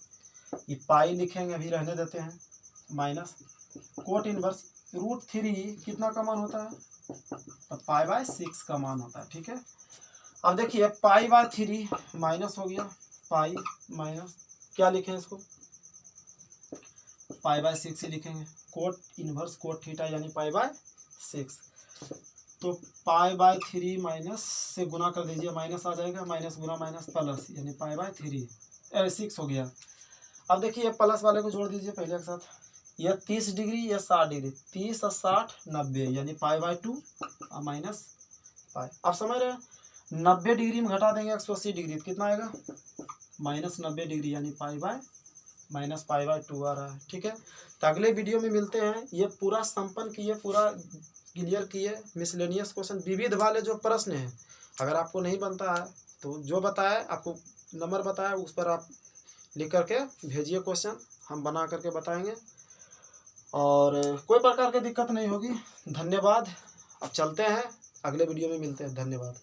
ये पाई लिखेंगे, अभी रहने देते हैं, माइनस कोट इनवर्स √3 कितना का मान होता है, तो π/6 का मान होता है। ठीक है, अब देखिए π/3 माइनस हो गया, पाई माइनस क्या लिखें इसको, π/6 ही लिखेंगे। कोट इनवर्स कोट थीटा यानी π/6, तो π/3 माइनस से गुना कर दीजिए, माइनस आ जाएगा, माइनस गुना माइनस प्लस यानी π/3 6 हो गया। अब देखिए प्लस वाले को जोड़ दीजिए पहले के साथ, यह 30 डिग्री या 60 डिग्री, 30 और 60 90 यानी π/2 और माइनस पाई। आप समझ रहे हैं, 90 डिग्री में घटा देंगे 180 डिग्री तो कितना आएगा, -90 डिग्री यानी -π/2 आ रहा है। ठीक है, तो अगले वीडियो में मिलते हैं। ये पूरा संपन्न किए, पूरा क्लियर किए मिसलेनियस क्वेश्चन, विविध वाले जो प्रश्न हैं। अगर आपको नहीं बनता है तो जो बताया आपको नंबर बताया उस पर आप लिख करके भेजिए क्वेश्चन, हम बना करके बताएंगे और कोई प्रकार की दिक्कत नहीं होगी। धन्यवाद। अब चलते हैं, अगले वीडियो में मिलते हैं। धन्यवाद।